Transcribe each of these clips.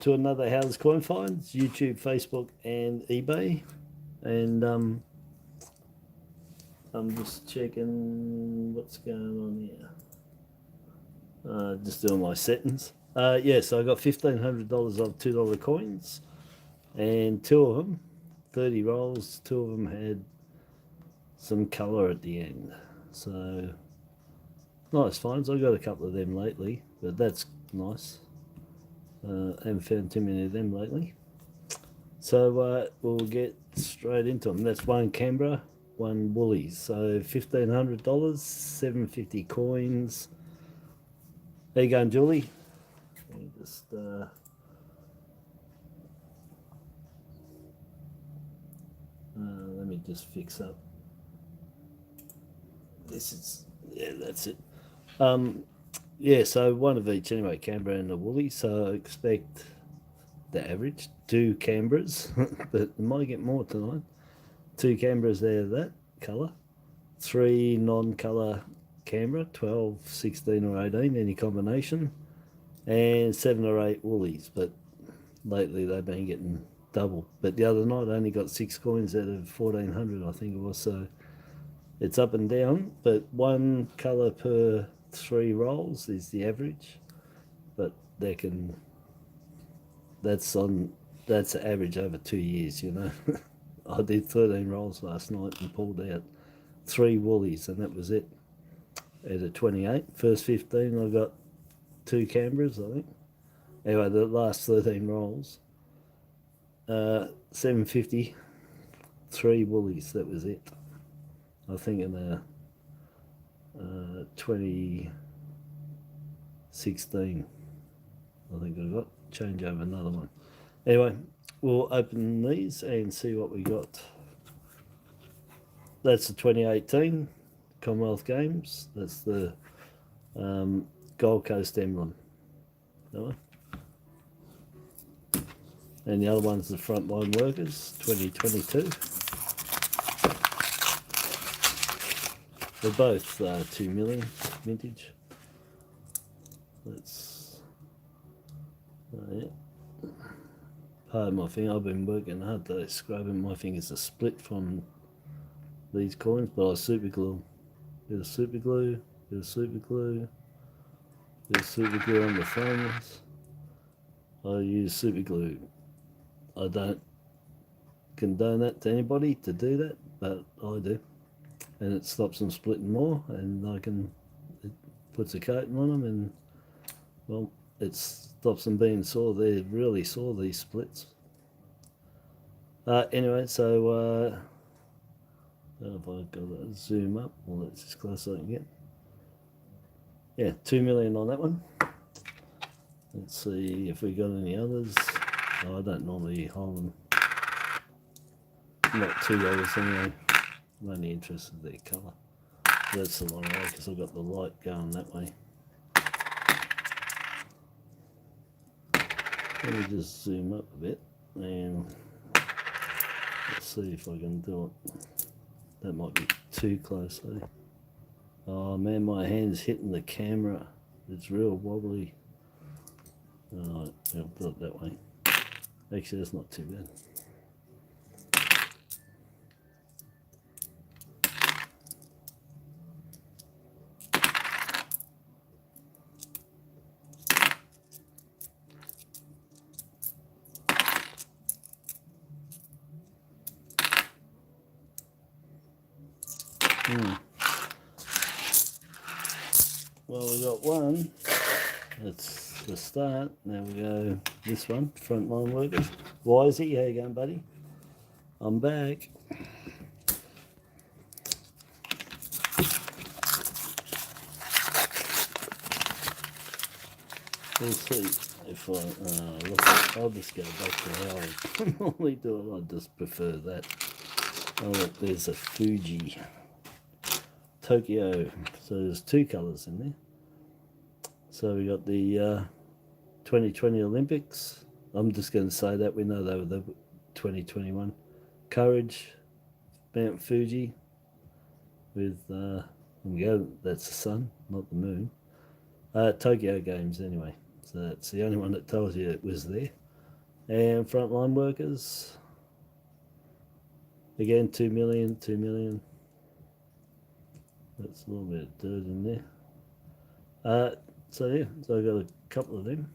to another How's Coin Finds, YouTube, Facebook, and eBay. And I'm just checking what's going on here. Just doing my settings. Yeah, so I got $1,500 of $2 coins, and two of them, 30 rolls, two of them had some colour at the end. So nice finds. I got a couple of them lately, but that's nice. Haven't found too many of them lately. So we'll get straight into them. That's one Canberra, one Woolies. So $1,500, 750 coins. There you going, Julie? Let me just let me just fix up. This is, yeah, that's it. Yeah, so one of each anyway, Canberra and a Woolly. So I expect the average, 2 Canberras, but I might get more tonight. 2 Canberras there, that colour. 3 non-colour Canberra, 12, 16 or 18, any combination. And 7 or 8 Woolies, but lately they've been getting double. But the other night I only got 6 coins out of 1,400, I think it was, so it's up and down. But 1 colour per 3 rolls is the average, but they can, that's average over 2 years, you know. I did 13 rolls last night and pulled out 3 Woolies, and that was it. Out of 28, first 15 I got 2 Canberras, I think. Anyway, the last 13 rolls, 750, 3 Woolies, that was it. I think in the 2016, I think I got, change over another one. Anyway, we'll open these and see what we got. That's the 2018 Commonwealth Games. That's the Gold Coast emblem. That one. And the other one's the Frontline Workers 2022. They're both 2 million vintage. Let's, yeah. Pardon my finger, I've been working hard today, scrubbing my fingers are split from these coins, but I super glue. Bit of super glue, bit of super glue, bit of super glue on the phones. I use super glue. I don't condone that to anybody to do that, but I do. And it stops them splitting more, and it puts a coating on them, and well, it stops them being sore. They're really sore, these splits. Anyway, so I don't know if I've got to zoom up, well, that's as close as I can get. Yeah, 2 million on that one. Let's see if we got any others. Oh, I don't normally hold them. Not $2 anyway. I'm only interested in their colour. That's the long way because I've got the light going that way. Let me just zoom up a bit and let's see if I can do it. That might be too close though. Oh man, my hand's hitting the camera. It's real wobbly. Oh, I'll do it that way. Actually, that's not too bad. Well, we got one. That's the start. Now we go this one, Frontline Workers. Wisey, how you going, buddy? I'm back. Let's see if I look. I'll just go back to how I normally do it. I just prefer that. Oh, look, there's a Fuji. Tokyo, so there's 2 colours in there. So we got the 2020 Olympics. I'm just going to say that we know they were the 2021. Courage, Mount Fuji, with that's the sun, not the moon. Tokyo Games anyway. So that's the only one that tells you it was there. And frontline workers, again 2 million, 2 million. That's a little bit of dirt in there. So yeah, so I got a couple of them.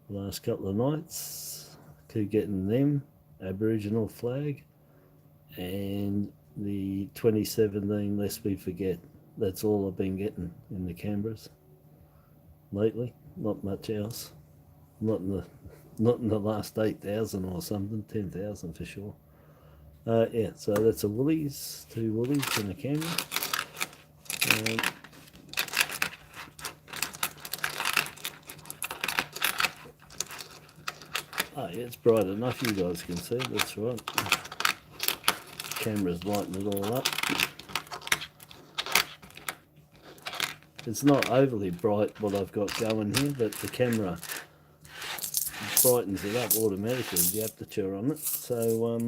The last couple of nights, keep getting them. Aboriginal flag and the 2017 Lest We Forget. That's all I've been getting in the Canberras lately. Not much else. Not in the last 8,000 or something. 10,000 for sure. Yeah, so that's a Woolies, 2 Woolies and a Canberra. Oh yeah, it's bright enough, you guys can see, that's right. Camera's lighting it all up. It's not overly bright what I've got going here, but the camera brightens it up automatically, the aperture on it, so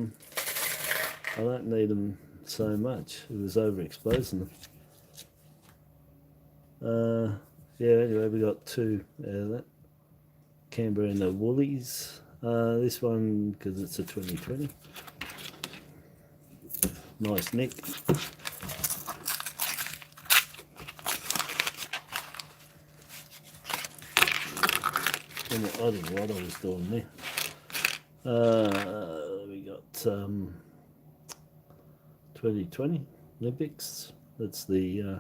I don't need them so much. It was overexposing them. Yeah, anyway, we got 2 out of that. Canberra and the Woolies. This one, because it's a 2020. Nice neck. I don't know what I was doing there. We got 2020 Olympics. That's the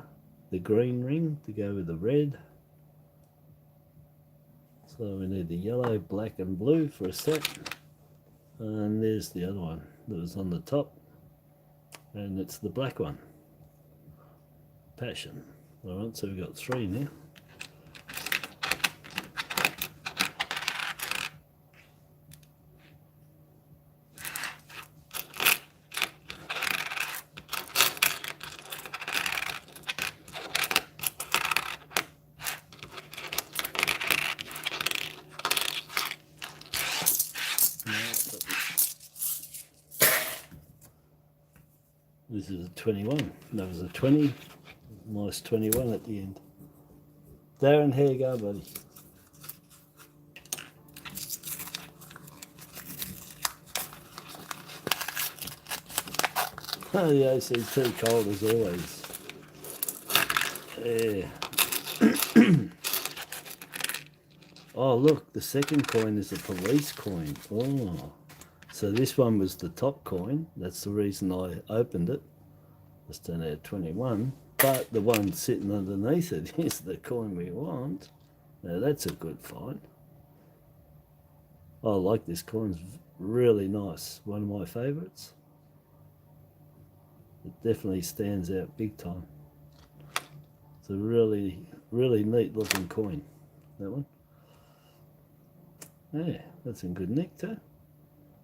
green ring to go with the red. So we need the yellow, black and blue for a set. And there's the other one that was on the top. And it's the black one. Passion. Alright, so we've got 3 now. This is a 21. That was a 20. Nice 21 at the end. Darren, here you go, buddy. Oh, the ACT cold as always. Yeah. Oh, look, the second coin is a police coin. Oh. So this one was the top coin. That's the reason I opened it. It's turned out 21. But the one sitting underneath it is the coin we want. Now that's a good find. I like this coin. It's really nice. One of my favourites. It definitely stands out big time. It's a really, really neat looking coin. That one. Yeah, that's in good nick too.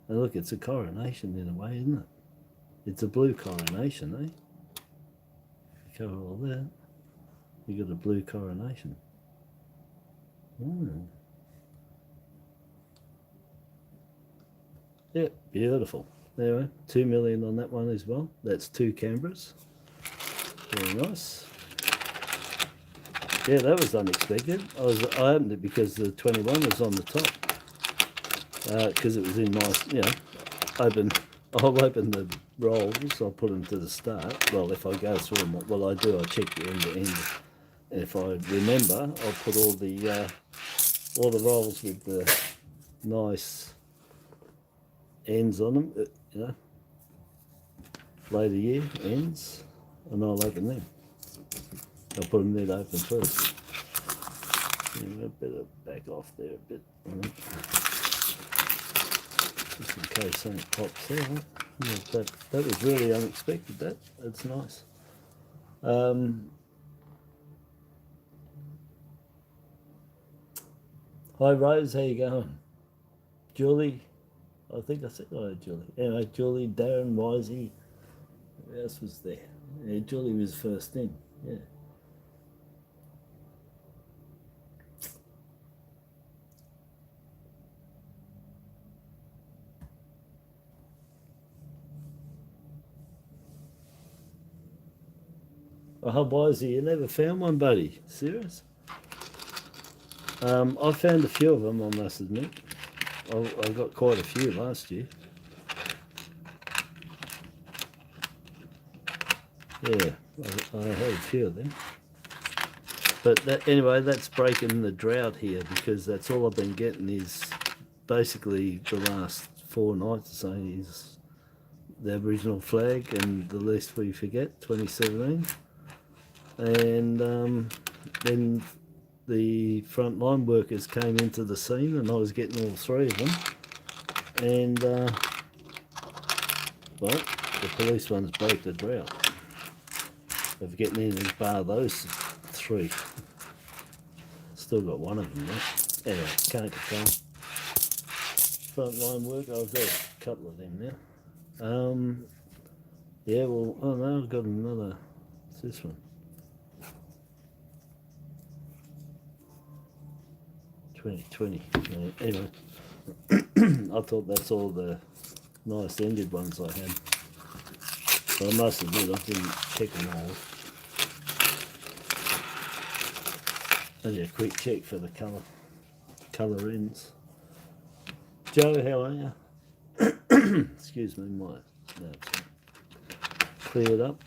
And look, it's a coronation in a way, isn't it? It's a blue coronation, eh? Cover all that. You got a blue coronation. Mm. Yep, beautiful. Anyway, 2 million on that one as well. That's 2 Canberras. Very nice. Yeah, that was unexpected. I opened it because the 21 was on the top. Because it was in nice, you know, I'll open the rolls, I'll put them to the start. Well, if I go through them, well I do, I check the end to end. And if I remember, I'll put all the rolls with the nice ends on them, you know, later year ends, and I'll open them. I'll put them there to open first. I better back off there a bit. Just in case something pops out. Yeah, that was really unexpected. That's nice. Hi Rose, how you going? Julie, I think I said hi Julie. Anyway, Julie, Darren, Wisey, who else was there? Yeah, Julie was first in. Yeah. Oh, Wisey, you never found one, buddy? Serious? I found a few of them, I must admit. I got quite a few last year. Yeah, I had a few of them. But anyway, that's breaking the drought here, because that's all I've been getting is basically the last 4 nights or so is the Aboriginal flag and the Lest We Forget 2017. And then the frontline workers came into the scene, and I was getting all 3 of them. And well, the police ones broke the drought of getting in and bar those 3. Still got 1 of them left. Anyway, can't control. Frontline work, I've got a couple of them now. Yeah, well, oh no, I've got another. What's this one? 2020. Anyway, I thought that's all the nice ended ones I had. But I must admit, I didn't check them all. Only a quick check for the colour ends. Joe, how are you? Excuse me, my that's cleared up.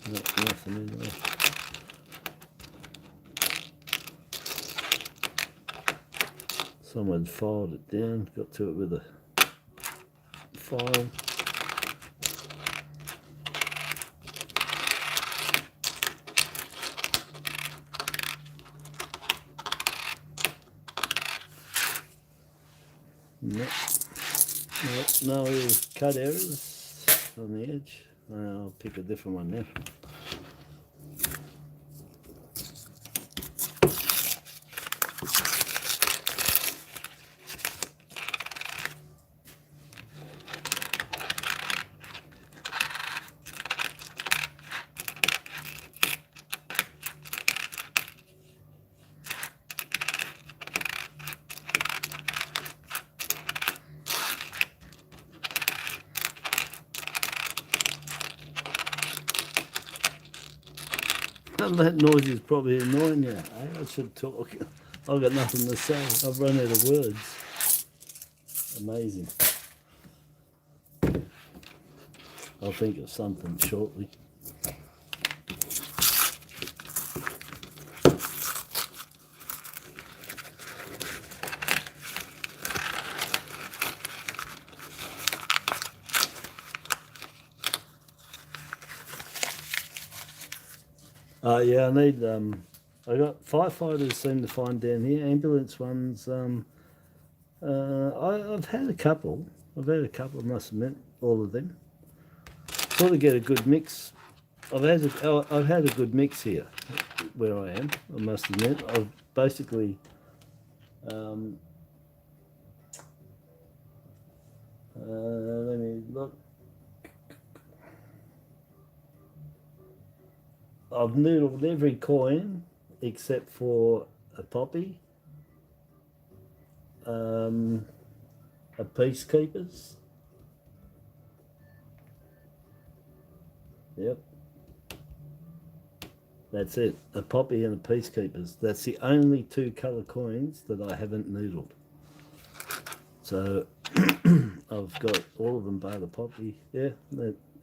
Nothing in there. Someone filed it down, got to it with a file. No cut errors on the edge. I'll pick a different one now. That noise is probably annoying you. I should talk. I've got nothing to say. I've run out of words. Amazing. I'll think of something shortly. Yeah, I need, I got firefighters seem to find down here, ambulance ones, I've had a couple, I must admit, all of them. Sort of get a good mix. I've had a good mix here, where I am, I must admit. I've basically, let me look. I've noodled every coin except for a poppy, a peacekeepers. Yep. That's it. A poppy and a peacekeepers. That's the only 2 colour coins that I haven't noodled. So I've got all of them bar the poppy. Yeah,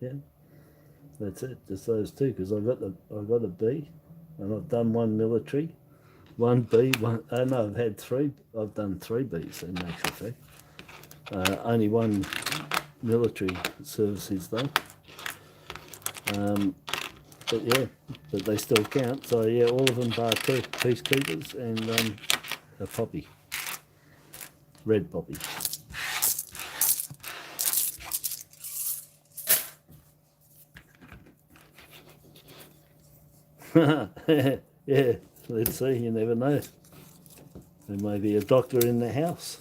yeah. That's it, just those 2, because I've got a B, and I've done 1 military, 1 B, 1. Oh no, I've had 3. I've done 3 Bs in actual fact. Only 1 military services though. But yeah, but they still count. So yeah, all of them bar 2 peacekeepers and a poppy, red poppy. Yeah, let's see, you never know. There may be a doctor in the house.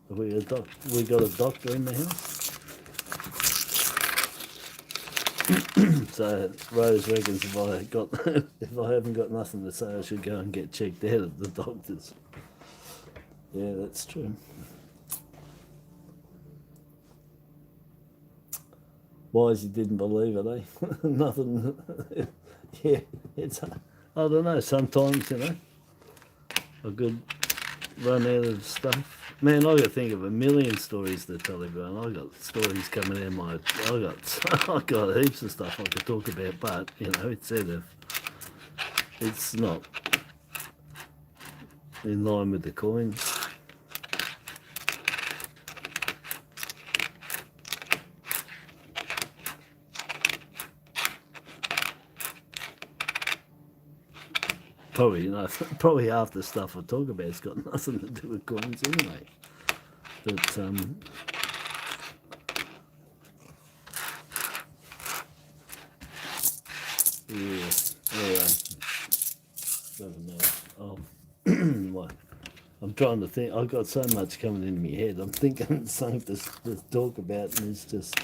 We got a doctor in the house. So Rose reckons if I haven't got nothing to say, I should go and get checked out at the doctor's. Yeah, that's true. Wise he didn't believe it, eh? Nothing. Yeah, it's, I don't know, sometimes, you know, I could run out of stuff. Man, I got to think of a million stories to tell everyone. I got stories coming in my. I got heaps of stuff I could talk about, but you know, it's not in line with the coins. Probably, you know, probably half the stuff I talk about has got nothing to do with coins anyway. But yeah, anyway, doesn't matter. Oh, what? I'm trying to think. I've got so much coming into my head. I'm thinking of something to talk about, and there's just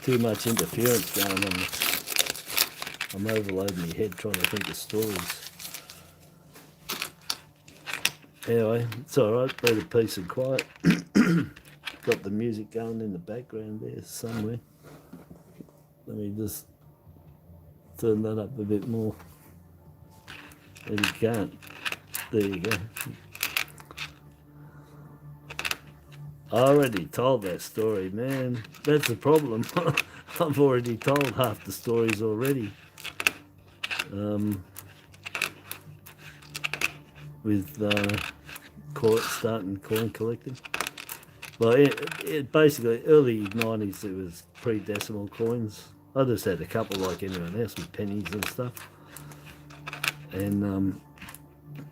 too much interference going on. I'm overloading my head trying to think of stories. Anyway, it's alright, better peace and quiet. Got the music going in the background there somewhere. Let me just turn that up a bit more. There you can't. There you go. I already told that story, man. That's the problem. I've already told half the stories already. With starting coin collecting. Well, it basically early 90s it was pre-decimal coins. I just had a couple like anyone else with pennies and stuff, and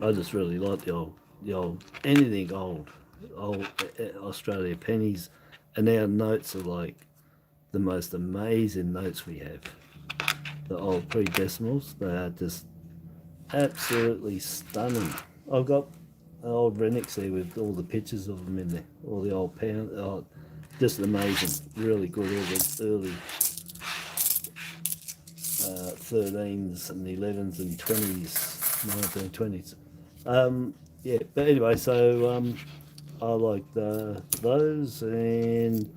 I just really like the old anything old Australia pennies, and our notes are like the most amazing notes we have. The old pre-decimals, they are just absolutely stunning. I've got an old Renix there with all the pictures of them in there, all the old pound, just amazing, really good, all the early 13s and 11s and 20s, 1920s. Yeah, but anyway, so I liked those, and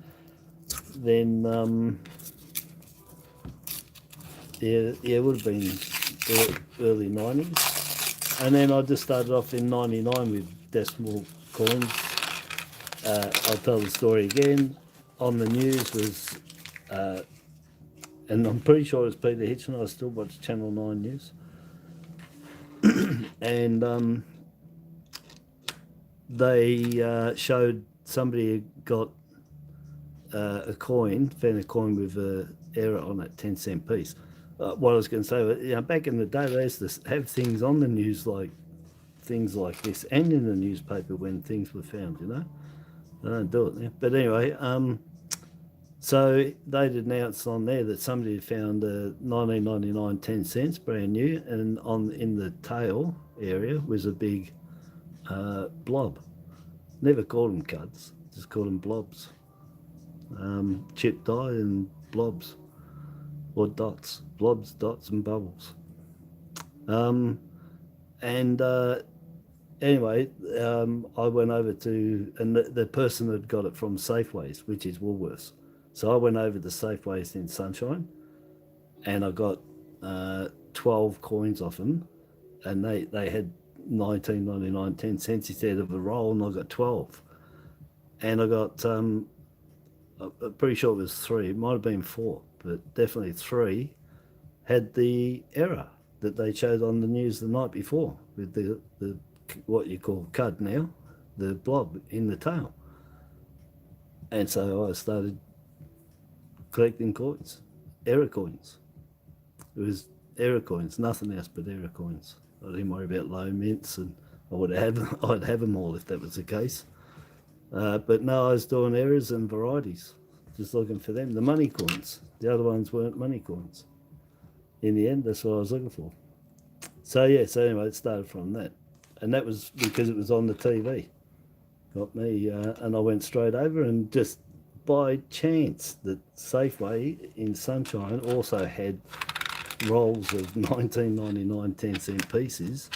then yeah, it would have been early 90s. And then I just started off in 99 with decimal coins. I'll tell the story again. On the news was, and I'm pretty sure it was Peter Hitchen. I still watch Channel 9 News. And they showed somebody had got a coin, found a coin with an error on it, 10-cent piece. What I was going to say, you know, back in the day, they used to have things on the news like things like this, and in the newspaper when things were found. You know, they don't do it now. But anyway, so they'd announced on there that somebody had found a 1999 10 cents brand new, and in the tail area was a big blob. Never called them cuds, just called them blobs. Chip dye and blobs. Or dots, blobs, dots, and bubbles. Anyway, I went over to, and the person had got it from Safeways, which is Woolworths. So I went over to Safeways in Sunshine, and I got 12 coins off them, and they had 19.99 10 cents instead of a roll, and I got 12. And I got, I'm pretty sure it was 3, it might have been 4. But definitely 3 had the error that they showed on the news the night before with the what you call cud now, the blob in the tail. And so I started collecting coins, error coins. It was error coins, nothing else but error coins. I didn't worry about low mints, and I'd have them all if that was the case. But no, I was doing errors and varieties, just looking for them. The money coins. The other ones weren't money coins. In the end, that's what I was looking for. So yeah, so anyway, it started from that. And that was because it was on the TV. Got me, and I went straight over, and just by chance that Safeway in Sunshine also had rolls of 19.99 10-cent pieces,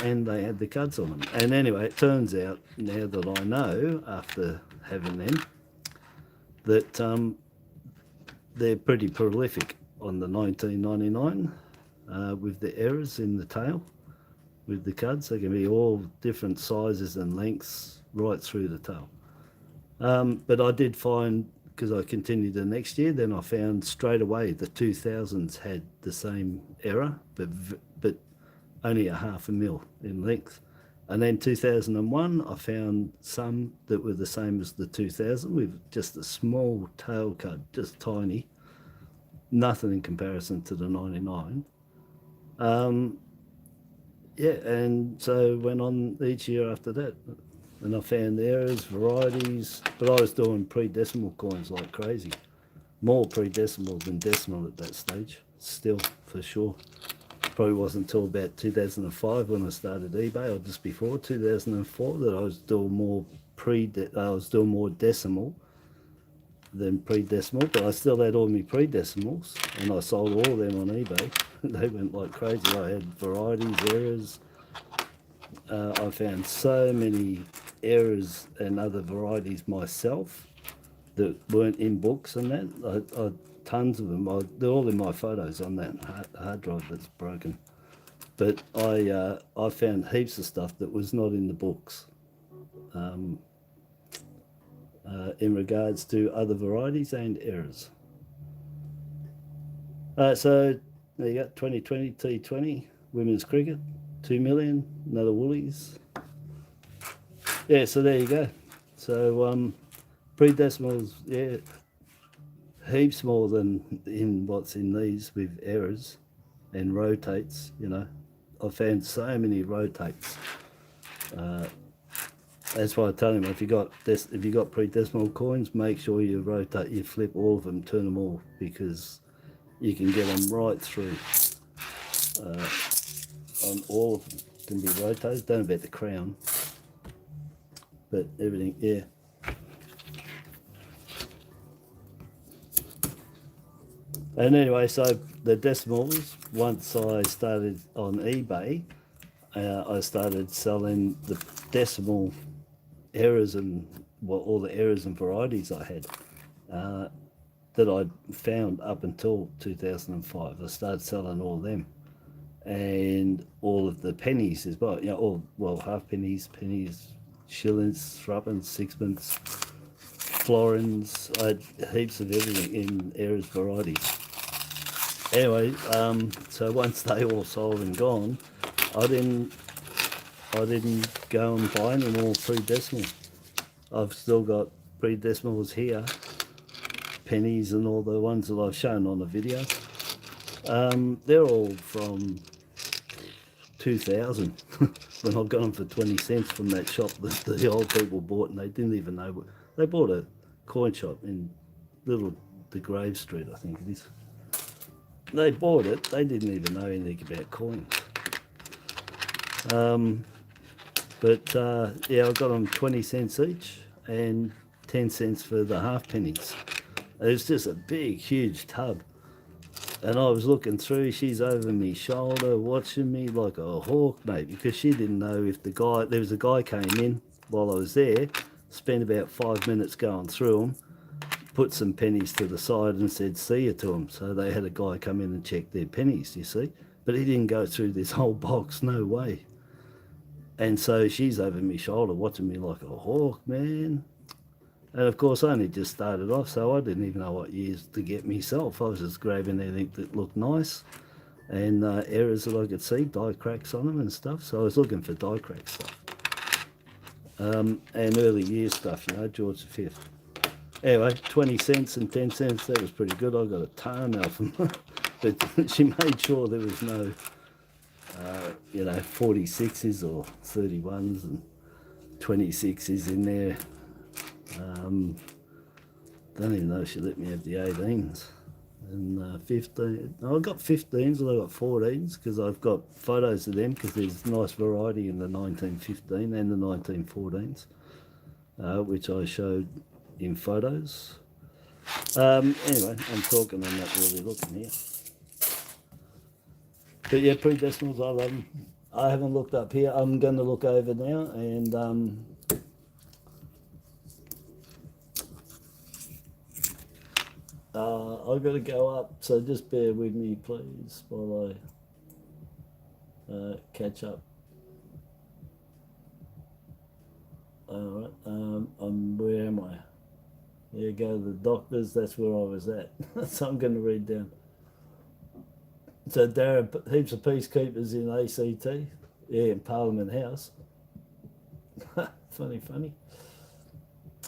and they had the cuds on them. And anyway, it turns out, now that I know, after having them, that they're pretty prolific on the 19.99 with the errors in the tail with the cuds. They can be all different sizes and lengths, right through the tail. But I did find, because I continued the next year, then I found straight away the 2000s had the same error, but only a 0.5 mil in length. And then 2001, I found some that were the same as the 2000 with just a small tail cut, just tiny, nothing in comparison to the 99. Yeah, and so went on each year after that. And I found errors, varieties, but I was doing pre-decimal coins like crazy. More pre-decimal than decimal at that stage, still, for sure. Probably wasn't until about 2005 when I started eBay, or just before 2004, that I was doing more decimal than pre-decimal, but I still had all my pre-decimals, and I sold all of them on eBay. They went like crazy. I had varieties, errors. I found so many errors and other varieties myself that weren't in books and that. Tons of them. They're all in my photos on that hard drive that's broken. But I found heaps of stuff that was not in the books in regards to other varieties and errors. So there you go, 2020 T20 women's cricket, 2 million, another Woolies. Yeah, so there you go. So pre-decimals, yeah, heaps more than in what's in these with errors and rotates. You know, I found so many rotates. That's why I tell him, if you got pre-decimal coins, make sure you rotate, you flip all of them, turn them all, because you can get them right through. On all of them can be rotated. Don't know about the crown, but everything, yeah. And anyway, so the decimals, once I started on eBay, I started selling the decimal errors and all the errors and varieties I had that I'd found up until 2005. I started selling all of them, and all of the pennies as well. You know, half pennies, shillings, threepence, sixpence, florins. I had heaps of everything in errors varieties. Anyway, so once they all sold and gone, I didn't go and buy any more pre-decimal. I've still got pre-decimals here, pennies and all the ones that I've shown on the video. They're all from 2000 when I got them for 20 cents from that shop that the old people bought, and they didn't even know. They bought a coin shop in the Grave Street, I think it is. They bought it, they didn't even know anything about coins. Yeah, I got them 20 cents each and 10 cents for the half pennies. It was just a big, huge tub. And I was looking through, she's over my shoulder watching me like a hawk, mate, because she didn't know if there was a guy came in while I was there, spent about 5 minutes going through them, put some pennies to the side and said see you to them. So they had a guy come in and check their pennies, you see. But he didn't go through this whole box, no way. And so she's over my shoulder watching me like a hawk, man. And of course, I only just started off, so I didn't even know what years to get myself. I was just grabbing anything that looked nice and errors that I could see, die cracks on them and stuff. So I was looking for die crack stuff. And early years stuff, you know, George V. Anyway, 20 cents and 10 cents, that was pretty good. I got a ton of them. But she made sure there was no, 46s or 31s and 26s in there. Don't even know if she let me have the 18s. And 15, no, I got 15s and I got 14s because I've got photos of them because there's nice variety in the 1915 and the 1914s, which I showed in photos. Anyway, I'm talking, I'm not really looking here. But yeah, pre-decimals, I love them. I haven't looked up here. I'm going to look over now and I've got to go up, so just bear with me, please, while I catch up. Alright, where am I? Yeah, go to the doctors, that's where I was at. So I'm going to read down. So there are heaps of peacekeepers in ACT, yeah, in Parliament House. Funny.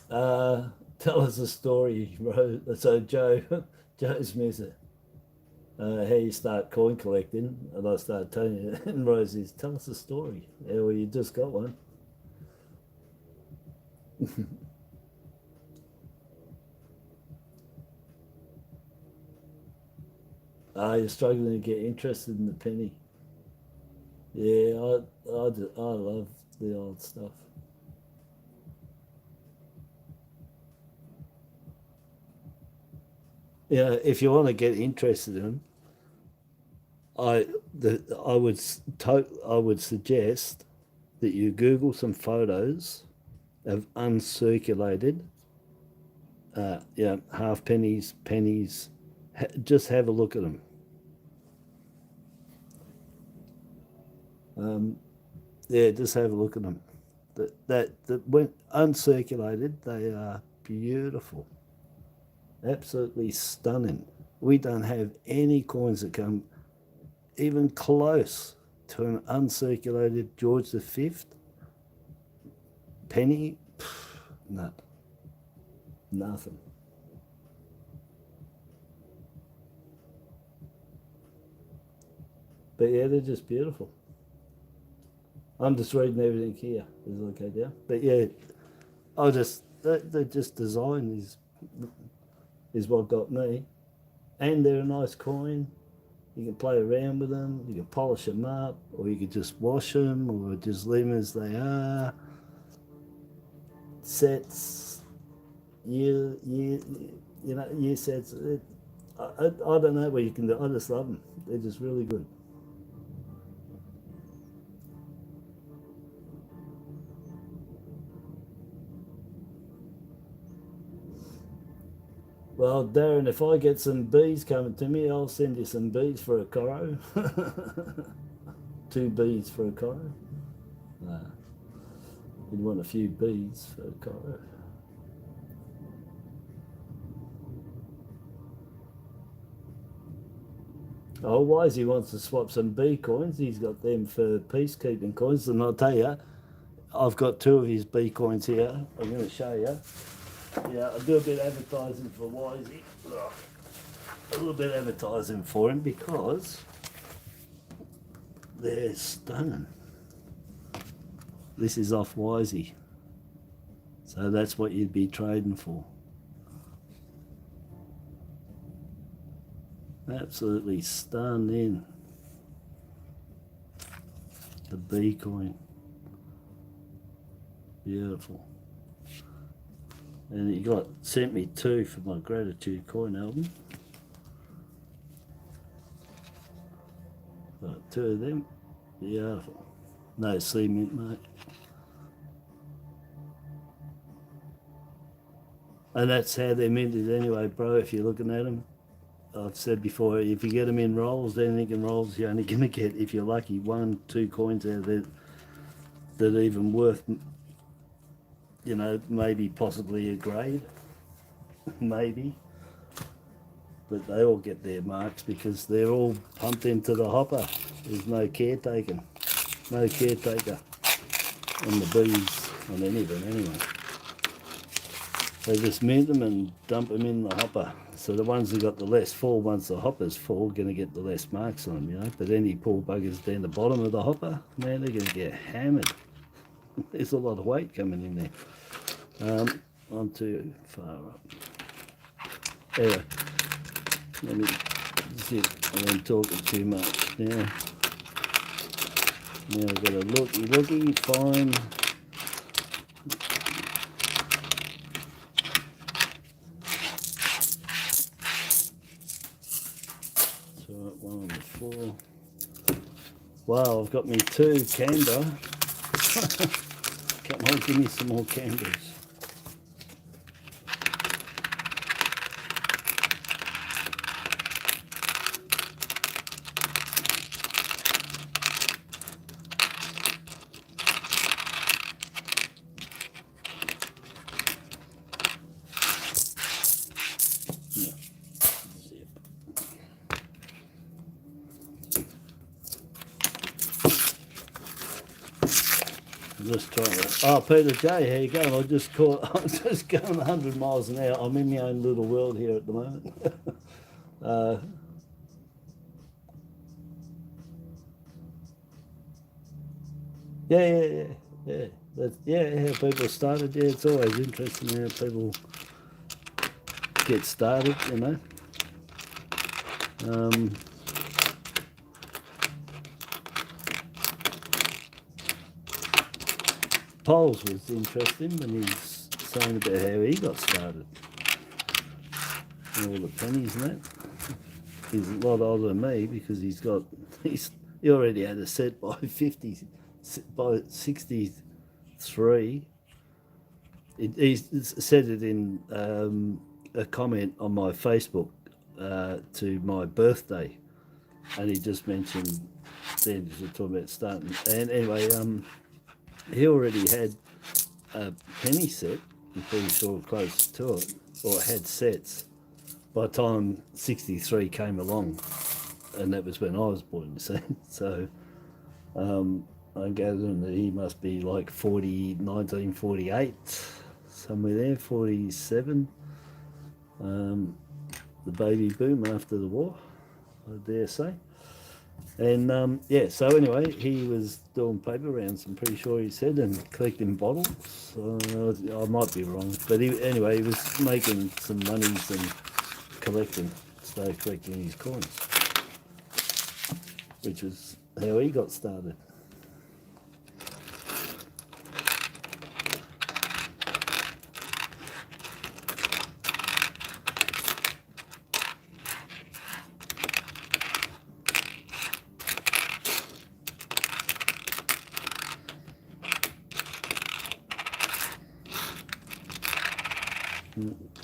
Tell us a story, Rose. So Joe Smith, how you start coin collecting, and I start telling you, and Rose says, tell us a story. Yeah, well, you just got one. You're struggling to get interested in the penny. Yeah, I love the old stuff. Yeah, if you want to get interested in them, I would suggest that you Google some photos of uncirculated, half pennies, pennies. Just have a look at them. Yeah, just have a look at them. That when uncirculated, they are beautiful, absolutely stunning. We don't have any coins that come even close to an uncirculated George V penny. No, nothing. But yeah, they're just beautiful. I'm just reading everything here. Is it okay, yeah? But yeah, they're just design is what got me, and they're a nice coin. You can play around with them. You can polish them up, or you can just wash them, or just leave them as they are. Sets, year sets. I don't know what you can do. I just love them. They're just really good. Well, Darren, if I get some bees coming to me, I'll send you some bees for a coro. 2 bees for a coro. You'd want a few bees for a coro. Oh, Wisey wants to swap some bee coins. He's got them for peacekeeping coins. And I'll tell you, I've got 2 of his bee coins here. I'm going to show you. Yeah, I'll do a bit of advertising for Wisey. A little bit of advertising for him because they're stunning. This is off Wisey. So that's what you'd be trading for. Absolutely stunning. The bee coin. Beautiful. And he sent me 2 for my gratitude coin album. Got 2 of them. Beautiful. No cement, mate. And that's how they're minted anyway, bro, if you're looking at them. I've said before, if you get them in rolls, anything in rolls, you're only going to get, if you're lucky, 1, 2 coins out of it that are even worth, maybe possibly a grade. Maybe. But they all get their marks because they're all pumped into the hopper. There's no caretaking. No caretaker on the bees, on any of them anyway. They just mint them and dump them in the hopper. So the ones that got the less fall, once the hopper's full, going to get the less marks on them, But any poor buggers down the bottom of the hopper, man, they're going to get hammered. There's a lot of weight coming in there. I'm too far up. Anyway, let me zip. I'm talking too much now. Now I've got a looky, find. So 1 on the 4. Wow, I've got me 2 Canberra. Come on, give me some more Canberras. just trying to. Oh, Peter J, how you going? I'm just going 100 miles an hour. I'm in my own little world here at the moment. Yeah. How people started. Yeah, it's always interesting how people get started, you know. Poles was interesting when he's saying about how he got started. And all the pennies and that. He's a lot older than me because he already had a set by 63. He said it in a comment on my Facebook to my birthday, and he just mentioned then he was talking about starting. And anyway, he already had a penny set. I'm pretty sure close to it, or had sets by the time 63 came along, and that was when I was born, you see. So I gather that he must be like 1948, somewhere there, 47, the baby boom after the war, I dare say. And yeah, so anyway, he was doing paper rounds, I'm pretty sure he said, and collecting bottles. I might be wrong, but anyway, he was making some monies and started collecting his coins, which was how he got started.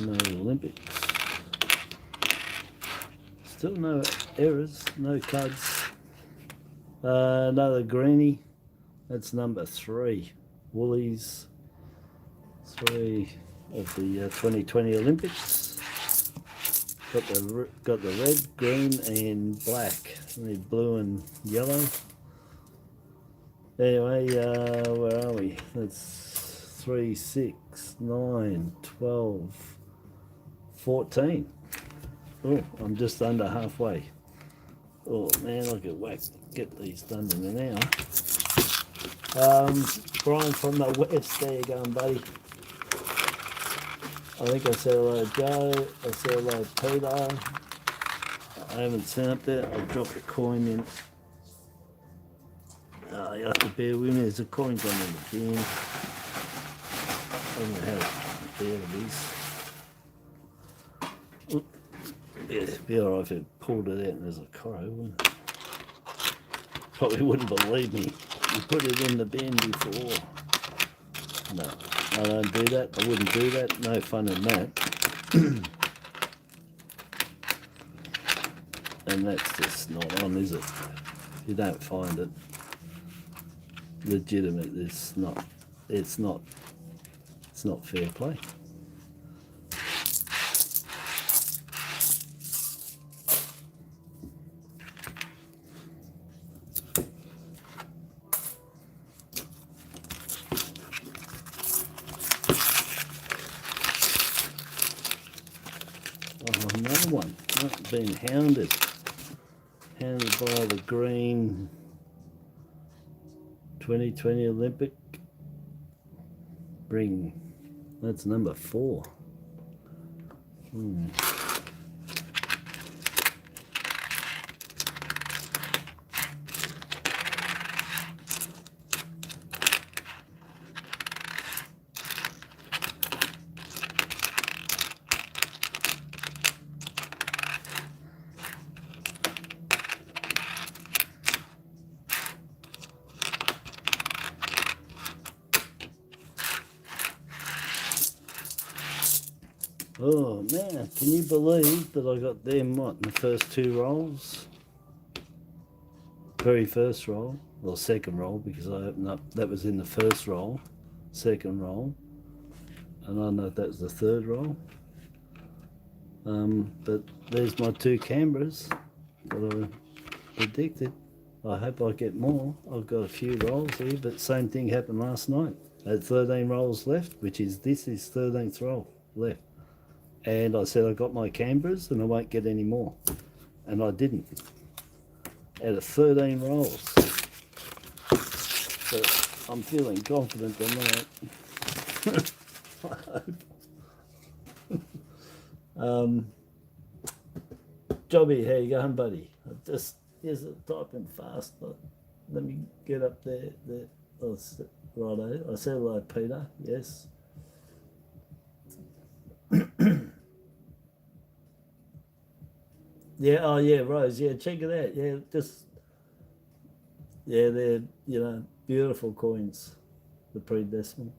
No Olympics. Still no errors, no cuds. Another greenie. That's number 3. Woolies. 3 of the 2020 Olympics. Got the red, green, and black. I need blue and yellow. Anyway, where are we? That's 3, 6, 9, 12, 14. Oh, I'm just under halfway. Oh man, I could get these done in an hour. Brian from the West, there you going, buddy. I think I said hello to Joe, I said hello to Peter. I haven't seen up there, I dropped a coin in. You have to bear with me, there's a coin gone in the bin. I don't know how bad it is. Yeah, it'd be alright if it pulled it out and there's a crow, wouldn't it? Probably wouldn't believe me. You put it in the bin before. No, I don't do that. I wouldn't do that. No fun in that. And that's just not on, is it? If you don't find it legitimate, it's not fair play. Oh, another one. Being hounded by the green 2020 Olympic ring. That's number 4. Oh man, can you believe that I got them, in the first 2 rolls? Very first roll, or second roll, because I opened up, that was in the first roll, second roll, and I don't know if that was the third roll. But there's my 2 Canberras that I predicted. I hope I get more. I've got a few rolls here, but same thing happened last night. I had 13 rolls left, which is this is 13th roll left. And I said I got my Canberras and I won't get any more. And I didn't. Out of 13 rolls. But I'm feeling confident on that. I hope. Jobby, how you going, buddy? Here's a typing fast, but let me get up there. Oh, righto. I said hello, Peter. Yes. Yeah. Oh, yeah, Rose. Yeah, check it out. Yeah, they're beautiful coins, the pre-decimal.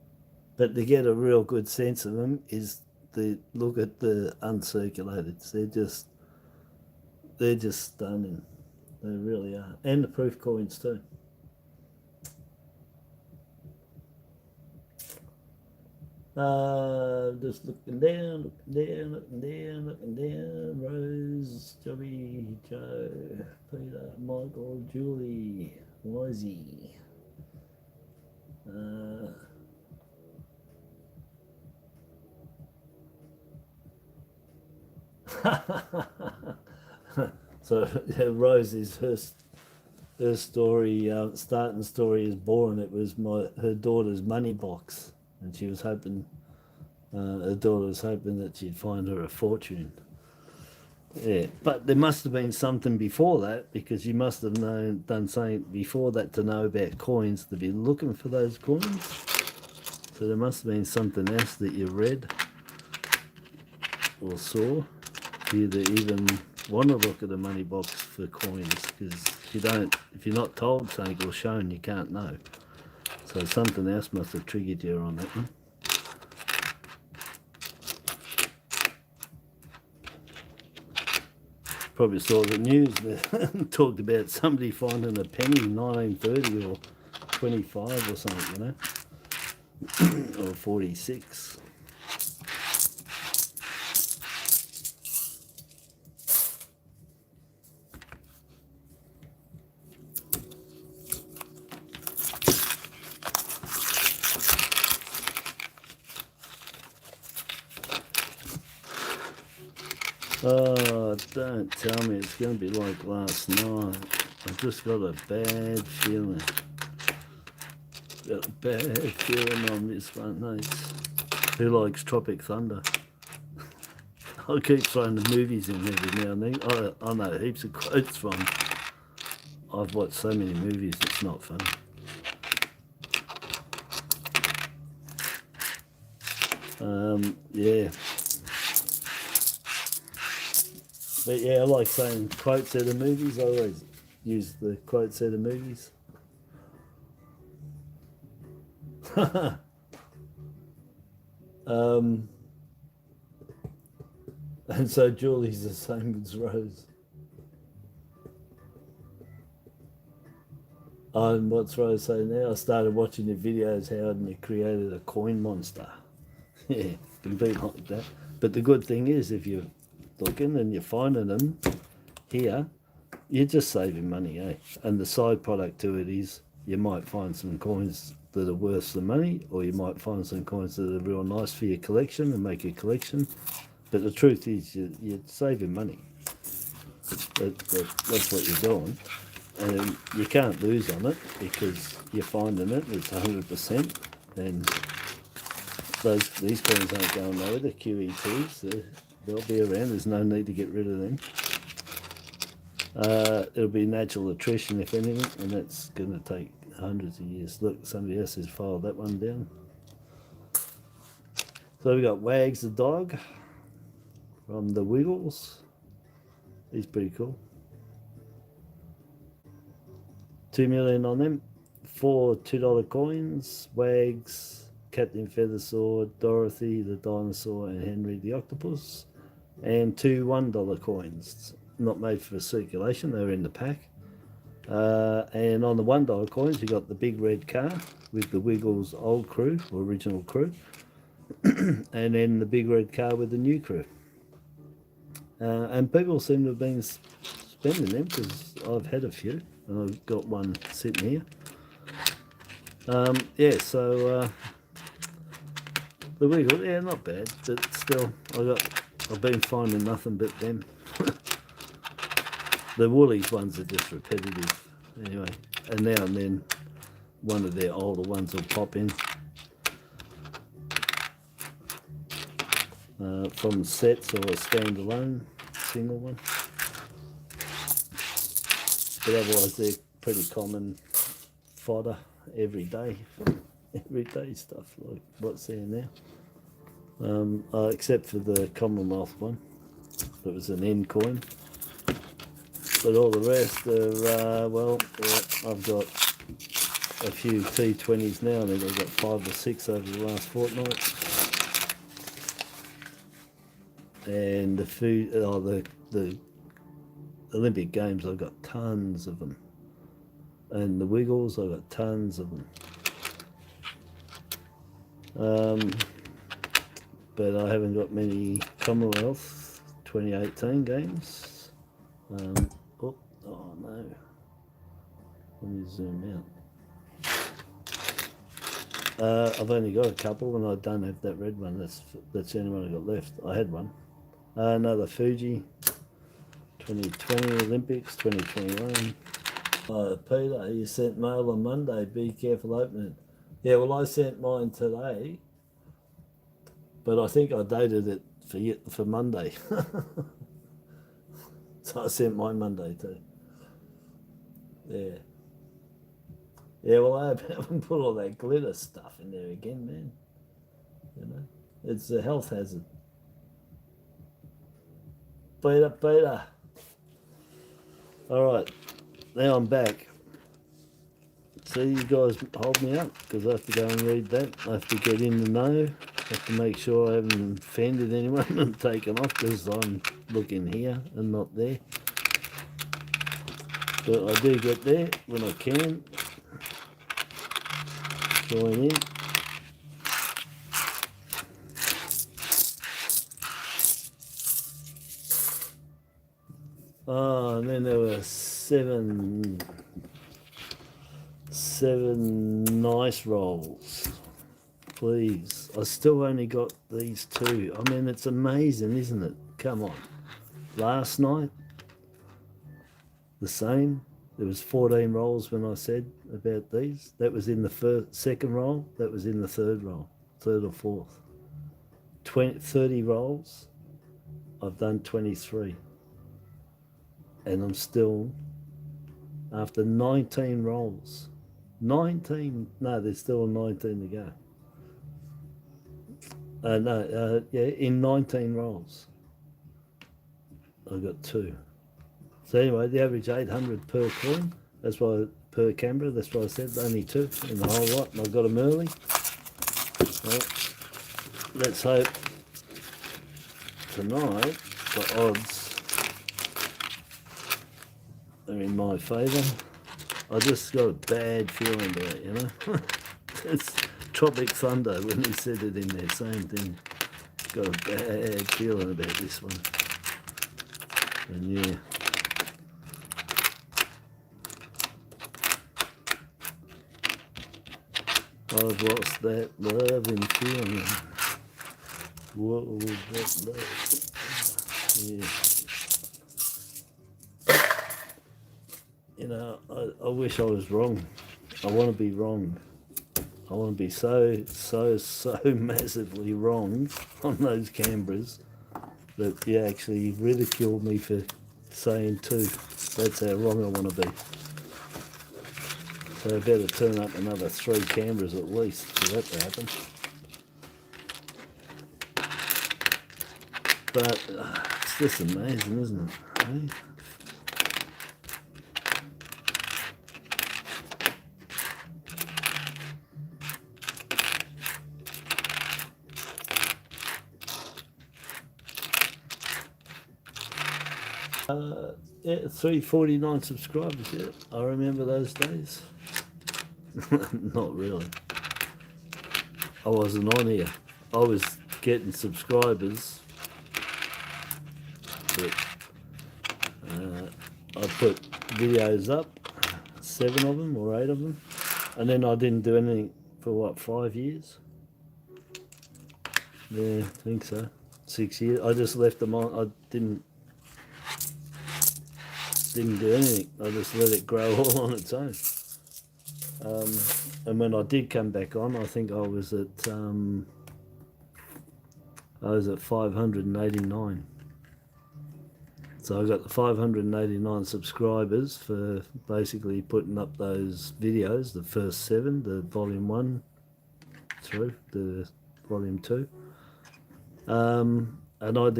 But to get a real good sense of them is to look at the uncirculated. They're just stunning. They really are. And the proof coins too. Just looking down. Rose, Joey, Joe, Peter, Michael, Julie, Wisey. So Rose is her story. Starting story is boring. It was her daughter's money box, and she was hoping her daughter was hoping that she'd find her a fortune. Yeah, but there must have been something before that, because you must have done something before that to know about coins to be looking for those coins. So there must have been something else that you read or saw for you to even want to look at a money box for coins, because if you're not told something or shown, you can't know. So something else must have triggered you on that one. Probably saw the news that talked about somebody finding a penny in 1930 or 25 or something, or 46. Oh, don't tell me it's going to be like last night. I've just got a bad feeling. Got a bad feeling on this one, mates. Who likes Tropic Thunder? I keep throwing the movies in every now and then. I know heaps of quotes from. I've watched so many movies, it's not funny. Yeah. But yeah, I like saying quotes out of movies. I always use the quotes out of movies. And so Julie's the same as Rose. And what's Rose saying now? I started watching the videos how you created a coin monster. Yeah, it can be like that. But the good thing is, if you're looking and you're finding them here, you're just saving money, eh? And the side product to it is you might find some coins that are worth some money, or you might find some coins that are real nice for your collection and make a collection. But the truth is you're saving money. That's what you're doing. And you can't lose on it because you're finding it, it's 100%. And these coins aren't going nowhere, the QE2s, they'll be around, there's no need to get rid of them. It'll be natural attrition if anything, and that's going to take hundreds of years. Look, somebody else has filed that one down. So we got Wags the dog from the Wiggles. He's pretty cool. 2 million on them. 4 $2 coins. Wags, Captain Feathersword, Dorothy the dinosaur, and Henry the octopus. And 2 $1 coins. Not made for circulation, they're in the pack. And on the $1 coins, you got the big red car with the Wiggles old crew, or original crew. And then the big red car with the new crew. And people seem to have been spending them, because I've had a few. and I've got one sitting here. Yeah, so the wiggle, yeah, not bad, but still, I've been finding nothing but them. The Woolies ones are just repetitive, anyway. And now and then, one of their older ones will pop in. From sets or a standalone single one. But otherwise they're pretty common fodder every day stuff like what's there now. Except for the Commonwealth one, that was an N coin. But all the rest are, well, yeah, I've got a few T20s now. I think I've got 5 or 6 over the last fortnight. And the food, the Olympic Games, I've got tons of them. And the Wiggles, I've got tons of them. But I haven't got many Commonwealth 2018 games. Oh no. Let me zoom out. I've only got a couple, and I don't have that red one. That's the only one I got left. I had one. Another Fuji, 2020 Olympics, 2021. Peter, you sent mail on Monday. Be careful opening it. Yeah, well, I sent mine today, but I think I dated it for Monday. So I sent mine Monday too. Yeah. Yeah, well, I haven't put all that glitter stuff in there again, man. You know, it's a health hazard. Peter. All right, now I'm back. See, you guys hold me up because I have to go and read that. I have to get in the know. I have to make sure I haven't offended anyone and taken off because I'm looking here and not there. But I do get there when I can. Join in. Oh, and then there were seven nice rolls. Please. I still only got these 2. I mean, it's amazing, isn't it? Come on. Last night, the same. There was 14 rolls when I said about these. That was in the second roll. That was in the third roll, 3rd or 4th. 30 rolls. I've done 23. And I'm still, after 19 rolls, 19, no, there's still 19 to go. Yeah, in 19 rolls, I got 2. So anyway, the average 800 per coin, that's why, per Canberra, that's why I said only 2 in the whole lot, and I got them early. Well, let's hope tonight the odds are in my favour. I just got a bad feeling about it, you know. It's Tropic Thunder when he said it in there, same thing. Got a bad feeling about this one. And yeah. I've lost that love and feeling. Whoa, that love. Yeah. You know, I wish I was wrong. I want to be wrong. I want to be so massively wrong on those Canberras that you actually ridicule me for saying 2. That's how wrong I want to be. So I better turn up another 3 Canberras at least for that to happen. But it's just amazing, isn't it? Eh? Yeah, 349 subscribers, yeah. I remember those days. Not really. I wasn't on here. I was getting subscribers, but I put videos up 7 of them or 8 of them, and then I didn't do anything for what, 5 years? Yeah, I think so. 6 years. I just left them on. I didn't do anything. I just let it grow all on its own. And when I did come back on, I think I was at 589. So I got the 589 subscribers for basically putting up those videos, the first 7, the volume 1 through the volume 2. And I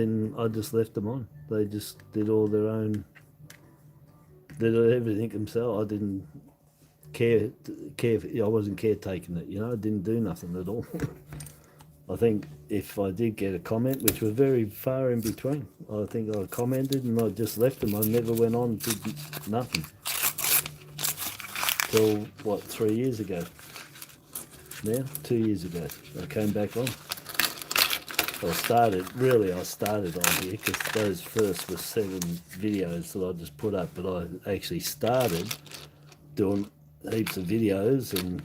just left them on. They just did all their own, did everything themselves. I didn't care. I wasn't caretaking it, you know. I didn't do nothing at all. I think if I did get a comment, which was very far in between, I think I commented and I just left them. I never went on, did nothing. Till, what, 3 years ago? Now, 2 years ago, I came back on. I started on here because those first were 7 videos that I just put up, but I actually started doing heaps of videos and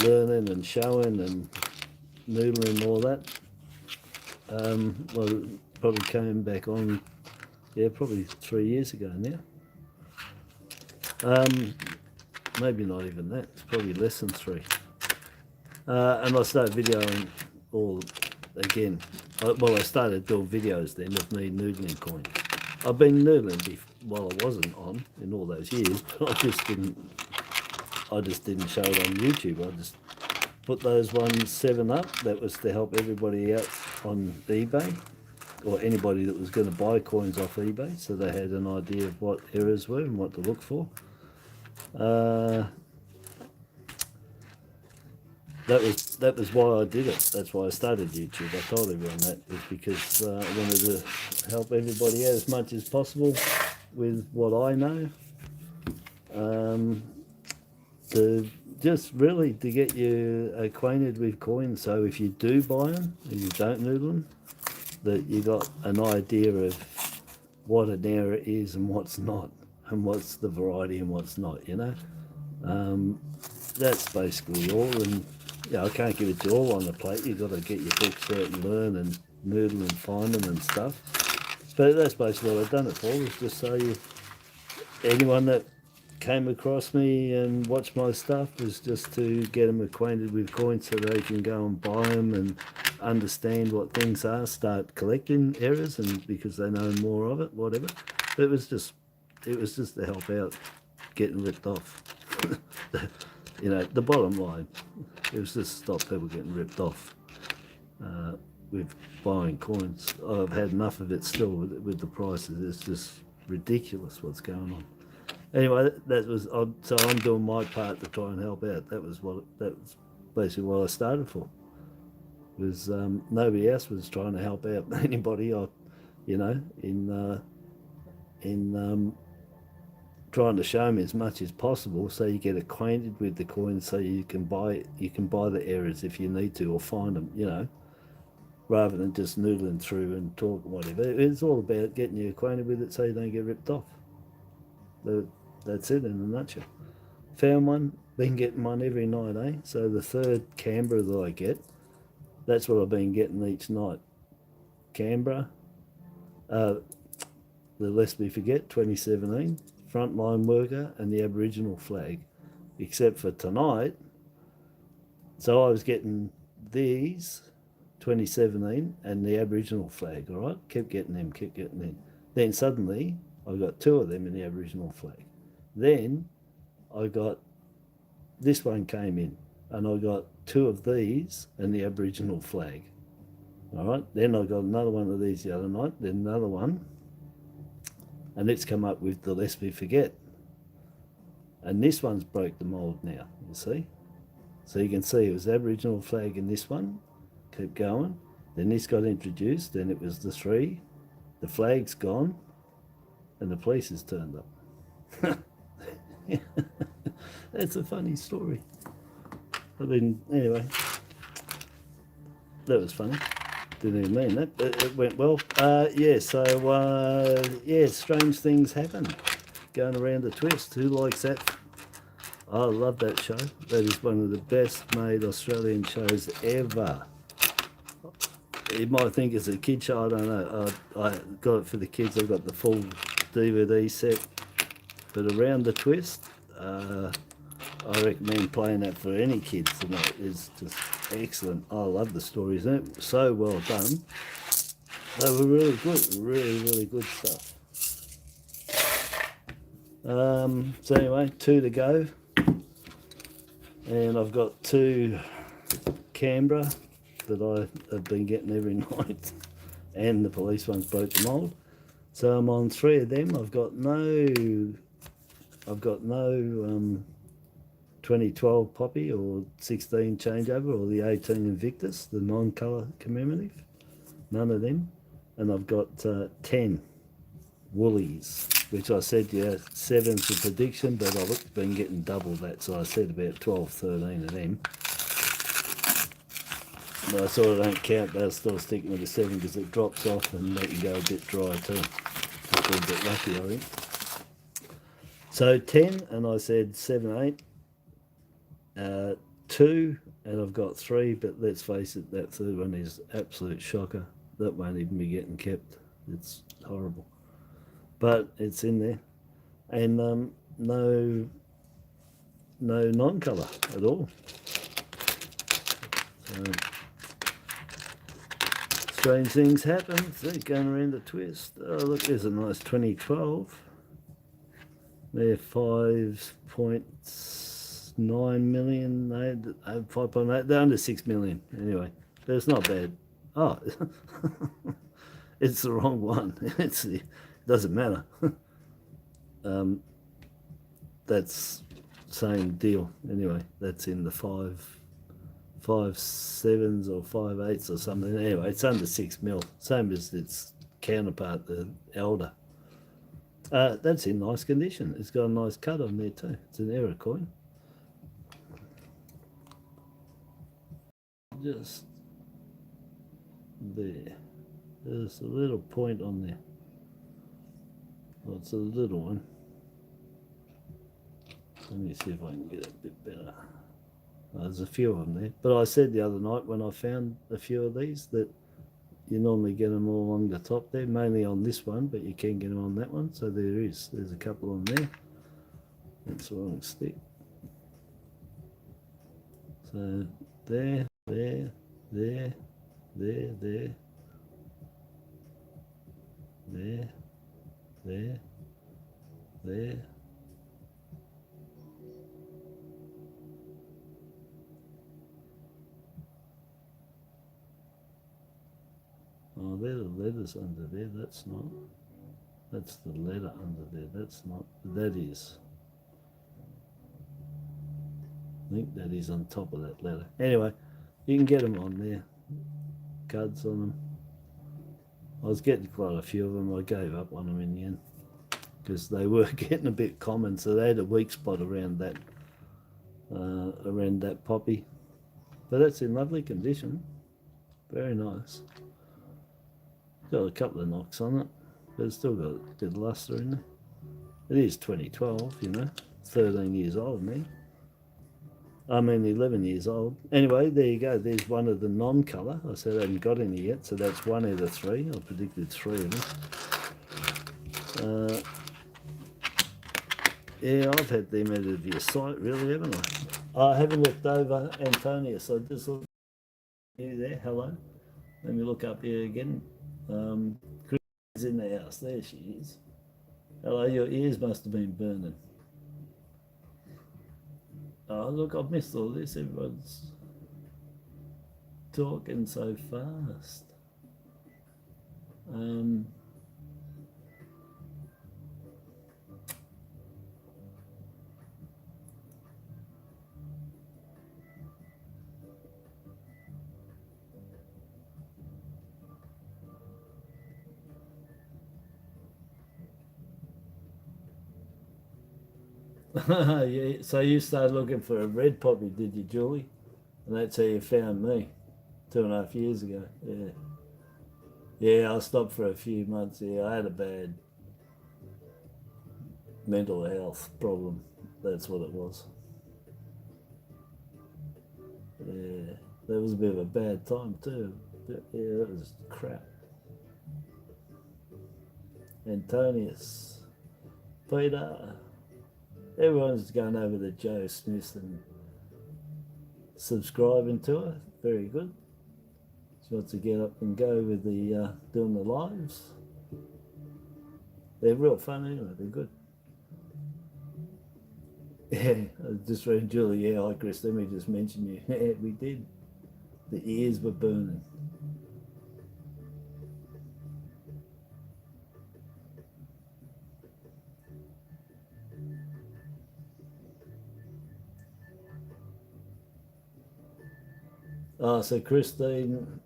learning and showing and noodling and all that. Well, probably came back on, yeah, probably 3 years ago now. Maybe not even that, it's probably less than 3. And I started videoing all again. I started doing videos then of me noodling coins. I've been noodling while I wasn't on in all those years, but I just didn't show it on YouTube. I just put those 7 up. That was to help everybody out on eBay, or anybody that was going to buy coins off eBay, so they had an idea of what errors were and what to look for. That was why I did it. That's why I started YouTube. I told everyone that was because I wanted to help everybody out as much as possible with what I know. To just really to get you acquainted with coins, so if you do buy them and you don't noodle them, that you got an idea of what an error is and what's not, and what's the variety and what's not, you know. That's basically all. And yeah, I can't give it to you all on the plate. You've got to get your books out and learn and noodle and find them and stuff. But that's basically what I've done it for, was just so anyone that came across me and watched my stuff was just to get them acquainted with coins so they can go and buy them and understand what things are, start collecting errors, and because they know more of it, whatever. But it was just to help out getting ripped off. You know, the bottom line, it was just stop people getting ripped off with buying coins. I've had enough of it still with the prices. It's just ridiculous what's going on. Anyway, so I'm doing my part to try and help out. That was basically what I started for. Was nobody else was trying to help out anybody, you know, in trying to show them as much as possible so you get acquainted with the coins, so you can buy the errors if you need to, or find them, you know, rather than just noodling through and talking whatever. It's all about getting you acquainted with it so you don't get ripped off. That's it in a nutshell. Found one, been getting one every night, eh? So the 3rd Canberra that I get, that's what I've been getting each night. Canberra, the Lest We Forget 2017, Frontline Worker, and the Aboriginal flag, except for tonight. So I was getting these 2017 and the Aboriginal flag, all right? Kept getting them. Then suddenly I got 2 of them in the Aboriginal flag. Then I got, this one came in, and I got 2 of these and the Aboriginal flag. All right, then I got another one of these the other night, then another one, and it's come up with the Lest We Forget. And this one's broke the mold now, you see? So you can see it was Aboriginal flag in this one, keep going. Then this got introduced, then it was the 3, the flag's gone, and the police has turned up. That's a funny story. I mean, anyway, that was funny. Didn't even mean that, but it went well. Yeah, so, yeah, strange things happen. going around the twist. Who likes that? I love that show. That is one of the best made Australian shows ever. You might think it's a kid show, I don't know. I got it for the kids. I've got the full DVD set. But Around the Twist, I recommend playing that for any kids tonight. It's just excellent. I love the stories in it. So well done. They were really good. Really good stuff. So anyway, 2 to go. And I've got 2 Canberra that I have been getting every night. And the police ones broke the mould. So I'm on 3 of them. I've got no 2012 Poppy or 16 changeover or the 18 Invictus, the non-colour commemorative. None of them. And I've got 10 Woolies, which I said, yeah, 7's the prediction, but I've been getting double that, so I said about 12, 13 of them. But I sort of don't count, but I'm still sticking with the 7 because it drops off and they can go a bit dry too. Just a bit lucky, I think. So 10, and I said 7, 8. 2, and I've got 3, but let's face it, that third one is absolute shocker. That won't even be getting kept. It's horrible. But it's in there. And no non-colour at all. So, strange things happen. See, going around the twist. Oh, look, there's a nice 2012. They're 5.9 million, 5.8. They're under 6 million anyway. But it's not bad. Oh, it's the wrong one. It doesn't matter. That's same deal anyway. That's in the 5.7s or 5.8s or something. Anyway, it's under 6 mil. Same as its counterpart, the Elder. That's in nice condition. It's got a nice cut on there too. It's an error coin. Just there. There's a little point on there. Well, it's a little one. Let me see if I can get it a bit better. There's a few of them there. But I said the other night when I found a few of these that you normally get them all along the top there, mainly on this one, but you can get them on that one. So there is. There's a couple on there. That's the wrong stick. So there, there, there, there, there, there, there, there. Oh, there are the letters under there. That's not. That's the letter under there. That's not. That is. I think that is on top of that letter. Anyway, you can get them on there. Cards on them. I was getting quite a few of them. I gave up on them in the end because they were getting a bit common. So they had a weak spot around that poppy. But that's in lovely condition. Very nice. Got a couple of knocks on it, but it's still got a bit of luster in there. It is 2012, you know, 13 years old now. I mean 11 years old. Anyway, there you go. There's one of the non-colour. I said I haven't got any yet, so that's 1 out of 3. I predicted 3 of them. Yeah, I've had them out of your site, really, haven't I? I haven't looked over Antonia, so just look you there. Hello. Let me look up here again. Chris is in the house. There she is. Hello, your ears must have been burning. Oh, look, I've missed all this. Everyone's talking so fast. Yeah, so you started looking for a red poppy, did you, Julie? And that's how you found me 2.5 years ago. Yeah. Yeah, I stopped for a few months. Yeah, I had a mental health problem. That's what it was. Yeah, that was a bit of a bad time too. Yeah, that was crap. Antonius, Peter, everyone's going over to Joe Smith and subscribing to her. Very good. She wants to get up and go with the doing the lives. They're real fun anyway. They're good. Yeah, I just read Julie. Yeah, hi Chris. Let me just mention you. Yeah, we did. The ears were burning. Oh, so Christine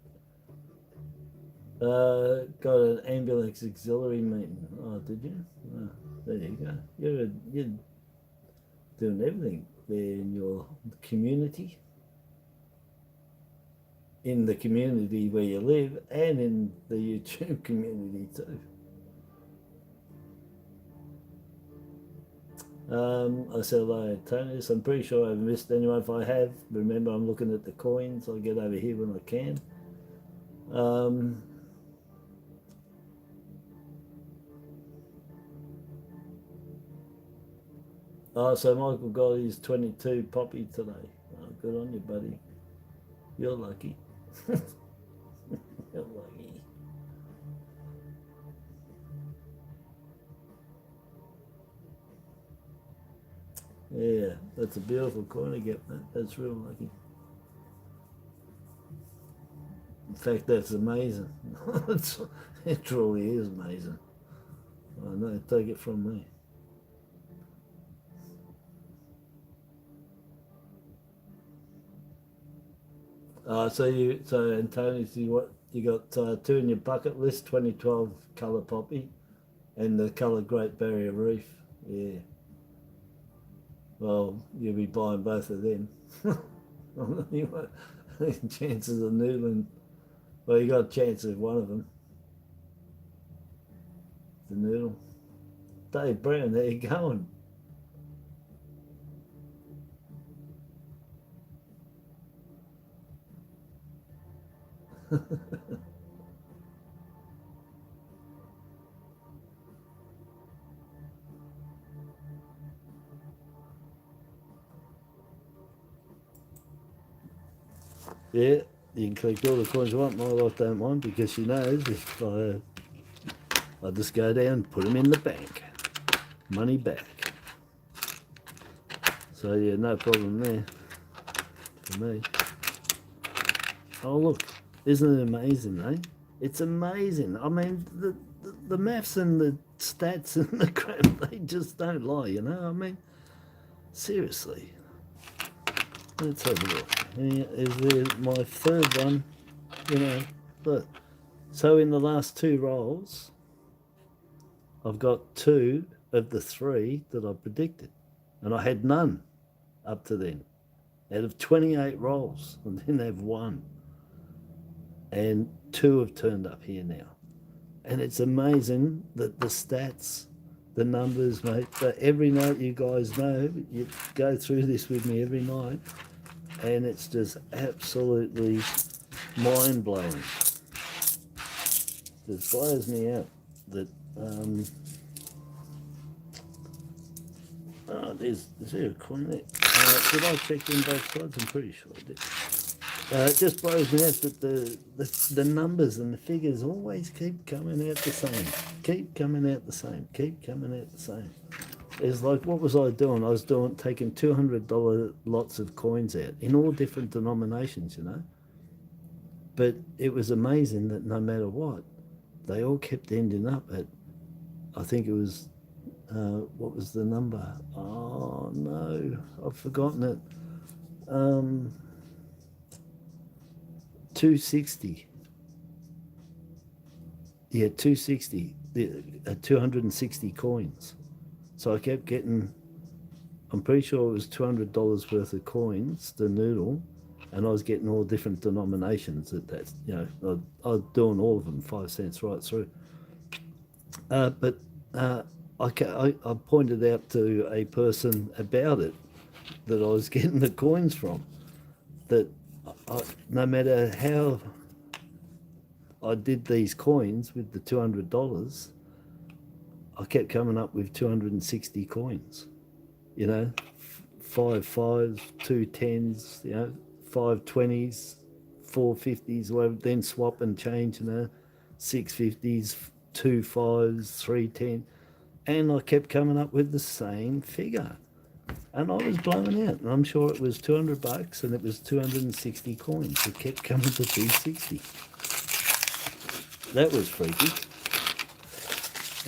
got an ambulance auxiliary meeting. Oh, did you? Oh, there you go. You're doing everything there in your community, in the community where you live, and in the YouTube community too. I said hello, Tony. I'm pretty sure I've missed anyone. If I have, remember I'm looking at the coins. I'll get over here when I can. Oh, so Michael got his 22 poppy today. Oh, good on you, buddy. You're lucky. You're lucky. Yeah, that's a beautiful coin to get, mate. That's real lucky. In fact, that's amazing. It truly is amazing. I know, take it from me. So Antonio, you got 2 in your bucket list: 2012 colour poppy, and the colour Great Barrier Reef. Yeah. Well, you'll be buying both of them. Chances of noodling. Well, you got a chance of one of them. The noodle. Dave Brown, there you going. Yeah, you can collect all the coins you want. My wife don't mind because she knows if I just go down and put them in the bank. Money back. So yeah, no problem there for me. Oh look, isn't it amazing, eh? It's amazing. I mean, the maths and the stats and the crap, they just don't lie, you know? I mean, seriously. Let's have a look. Is there my third one? You know, look. So in the last 2 rolls, I've got 2 of the 3 that I predicted. And I had none up to then. Out of 28 rolls, I didn't have 1. And 2 have turned up here now. And it's amazing that the stats, the numbers, mate, but every night you guys know, you go through this with me every night, and it's just absolutely mind-blowing. It blows me out that, is there a coin there? Did I check in both sides? I'm pretty sure I did. It just blows me out that the numbers and the figures always keep coming out the same. Keep coming out the same. Keep coming out the same. It's like, what was I doing? I was taking $200 lots of coins out in all different denominations, you know. But it was amazing that no matter what, they all kept ending up at, I think it was, what was the number? Oh no, I've forgotten it. 260. Yeah, 260. 260 coins. So I kept getting, I'm pretty sure it was $200 worth of coins, the noodle, and I was getting all different denominations. That's, you know, I was doing all of them 5 cents right through. But I pointed out to a person about it that I was getting the coins from, that no matter how I did these coins with the $200, I kept coming up with 260 coins. You know, 5 5s, 2 10s, you know, 5 20s, 4 50s, whatever, then swap and change, you know, 6 50s, 2 5s, 3 10. And I kept coming up with the same figure. And I was blown out. And I'm sure it was $200 and it was 260 coins. It kept coming to 260. That was freaky.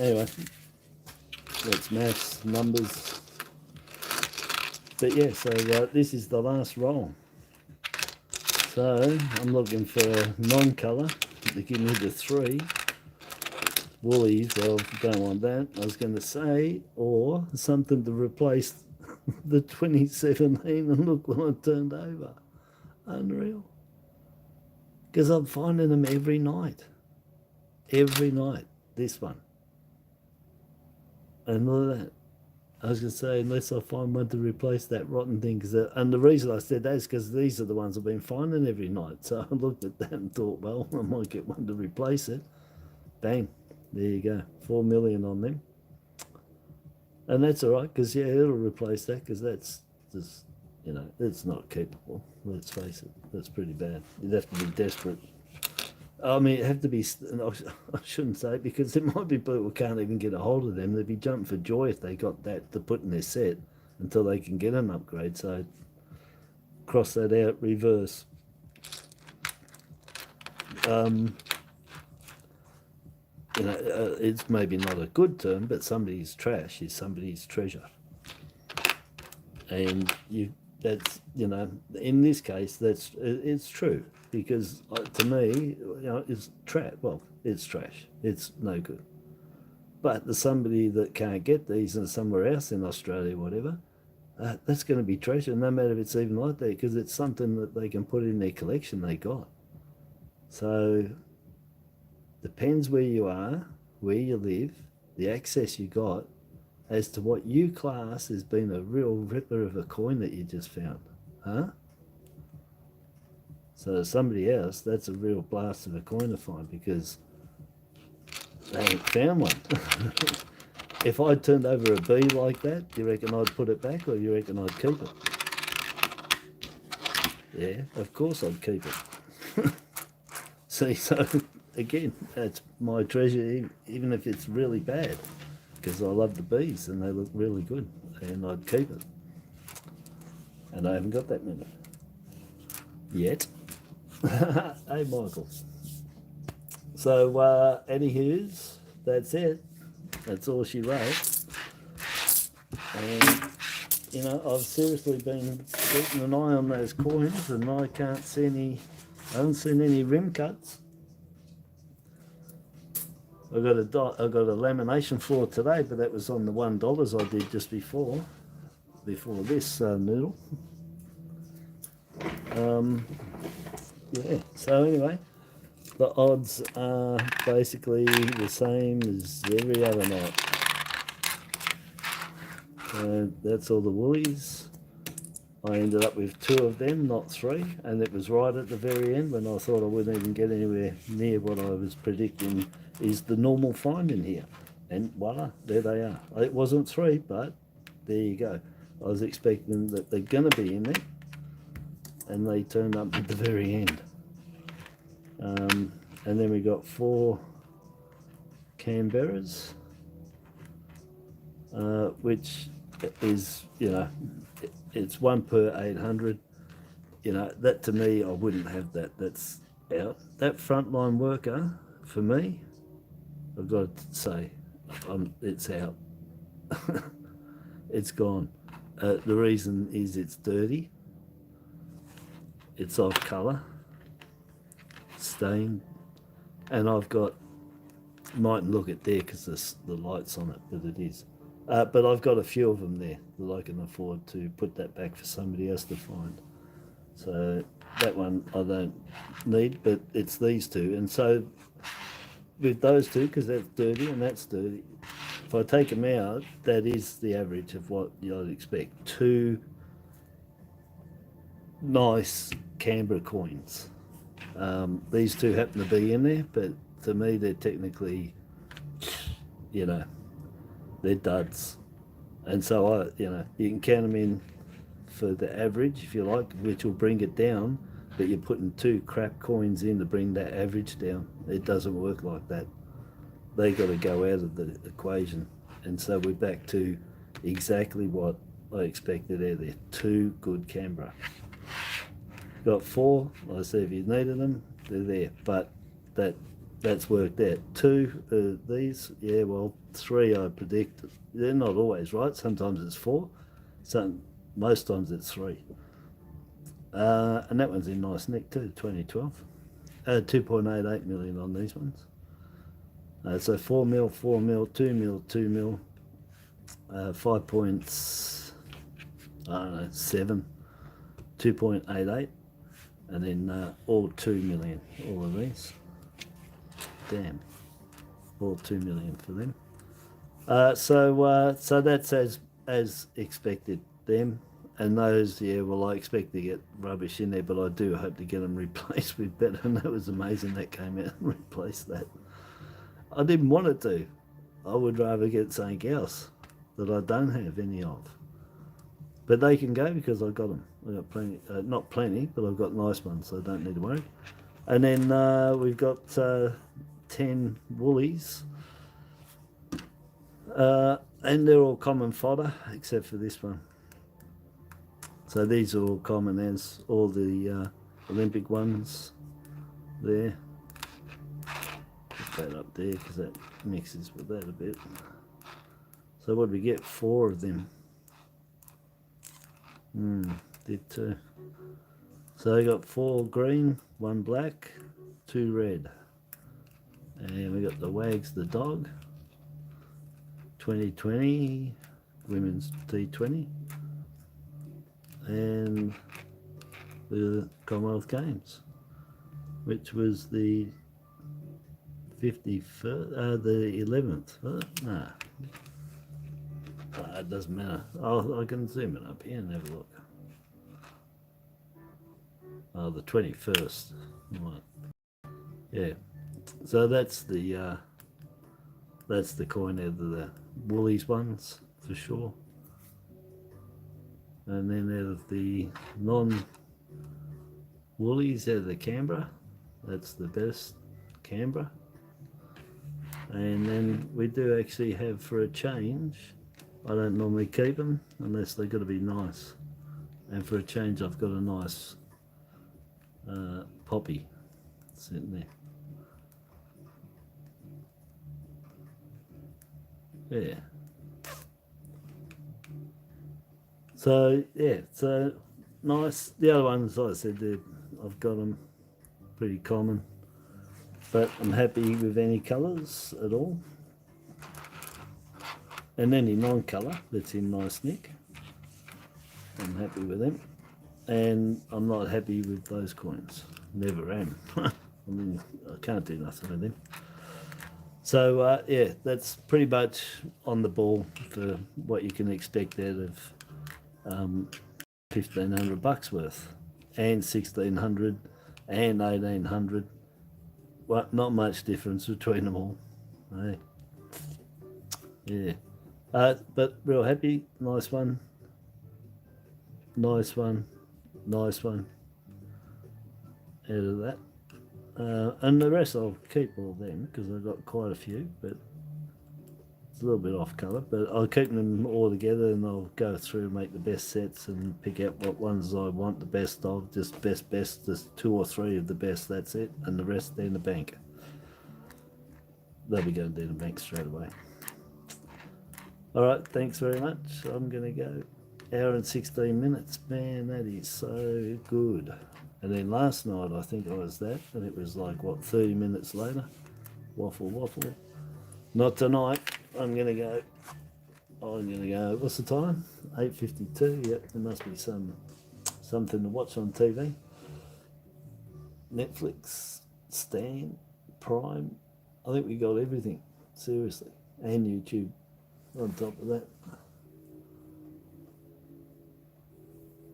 Anyway, that's maths, numbers. But yeah, so this is the last roll. So I'm looking for a non-colour to give me the 3. Woolies, well, don't want that. I was going to say, or something to replace the 2017, and look what I turned over. Unreal. Because I'm finding them every night. Every night, this one. And look at that. I was going to say, unless I find one to replace that rotten thing. And the reason I said that is because these are the ones I've been finding every night. So I looked at that and thought, well, I might get one to replace it. Bang. There you go. 4 million on them. And that's all right, because, yeah, it'll replace that, because that's just, you know, it's not keepable. Let's face it. That's pretty bad. You'd have to be desperate. I mean, it'd have to be, I shouldn't say it, because there might be people who can't even get a hold of them. They'd be jumping for joy if they got that to put in their set until they can get an upgrade. So cross that out, reverse. You know, it's maybe not a good term, but somebody's trash is somebody's treasure. And that's, you know, in this case, it's true, because to me, you know, it's trash. Well, it's trash. It's no good. But there's somebody that can't get these and somewhere else in Australia, whatever, that's going to be treasure, no matter if it's even like that, because it's something that they can put in their collection they got. So depends where you are, where you live, the access you got, as to what you class has been a real ripper of a coin that you just found, huh? So somebody else, that's a real blast of a coin to find, because they ain't found one. If I turned over a B like that, do you reckon I'd put it back, or you reckon I'd keep it? Yeah, of course I'd keep it. See, so again, that's my treasure, even if it's really bad, because I love the bees and they look really good, and I'd keep it. And I haven't got that many yet. Hey, Michael. So, anywho's, that's it. That's all she wrote. And, you know, I've seriously been keeping an eye on those coins, and I can't see any, I haven't seen any rim cuts. I got a lamination floor today, but that was on the $1 I did just before this noodle. Yeah. So anyway, the odds are basically the same as every other night. That's all the woolies. I ended up with 2 of them, not 3, and it was right at the very end when I thought I wouldn't even get anywhere near what I was predicting is the normal find in here. And voila, there they are. It wasn't 3, but there you go. I was expecting that they're going to be in there, and they turned up at the very end. And then we got 4 Canberras, which is, you know, it's 1 per 800. You know, that to me, I wouldn't have that. That's out. That frontline worker, for me, I've got to say, it's out. It's gone. The reason is it's dirty. It's off colour, stained, and I've got, mightn't look at there because the light's on it, but it is. But I've got a few of them there that I can afford to put that back for somebody else to find. So that one I don't need, but it's these 2. And so with those 2, because that's dirty and that's dirty, if I take them out, that is the average of what you'd expect. 2 nice Canberra coins. These 2 happen to be in there, but to me they're technically, you know, they're duds. And so you can count them in for the average, if you like, which will bring it down, but you're putting 2 crap coins in to bring that average down. It doesn't work like that. They got to go out of the equation. And so we're back to exactly what I expected there. 2 good Canberra. Got 4, like I said, if you needed them, they're there. But that's worked out. 2 these, yeah, well, 3 I predict. They're not always right. Sometimes it's 4. Most times it's 3. And that one's in nice nick too, 2012. 2.88 million on these ones. So 4 mil, 4 mil, 2 mil, 2 mil, 5 points, I don't know, 7, 2.88, and then all 2 million, all of these. Damn, all 2 million for them. So that's as expected. Them and those, yeah, well, I expect to get rubbish in there, but I do hope to get them replaced with better. And that was amazing that came out and replaced that. I didn't want it to. I would rather get something else that I don't have any of. But they can go because I got them. I got plenty, not plenty, but I've got nice ones, so I don't need to worry. And then we've got 10 woolies. And they're all common fodder, except for this one. So these are all common, as all the Olympic ones there. Put that up there because that mixes with that a bit. So what do we get? 4 of them. Did 2. So I got 4 green, 1 black, 2 red. And we got the Wags the dog. 2020 women's T20. And the Commonwealth Games, which was the 51st, the 11th. Nah, it doesn't matter. I can zoom it up here and have a look. Oh, the 21st. Right. Yeah. So that's the coin out of the Woolies ones for sure. And then out of the non-woolies, out of the Canberra, that's the best Canberra. And then we do actually have, for a change, I don't normally keep them unless they've got to be nice. And for a change, I've got a nice poppy sitting there. Yeah. So yeah, so nice. The other ones, like I said, I've got them pretty common, but I'm happy with any colours at all, and any non-colour that's in nice nick. I'm happy with them, and I'm not happy with those coins. Never am. I mean, I can't do nothing with them. So yeah, that's pretty much on the ball for what you can expect out of $1,500 worth, and 1,600 and 1,800. Well, not much difference between them all. Hey. Yeah, but real happy. Nice one. Nice one. Nice one. Out of that. And the rest I'll keep all them because I've got quite a few, but it's a little bit off colour. But I'll keep them all together and I'll go through and make the best sets and pick out what ones I want the best of. Just best, just 2 or 3 of the best, that's it. And the rest in the bank. They'll be going to the bank straight away. Alright, thanks very much. I'm going to go. Hour and 16 minutes. Man, that is so good. And then last night I think I was that, and it was like, what, 30 minutes later? Waffle. Not tonight. I'm going to go, what's the time? 8:52. Yep, there must be something to watch on TV. Netflix, Stan, Prime. I think we got everything, seriously. And YouTube. on top of that.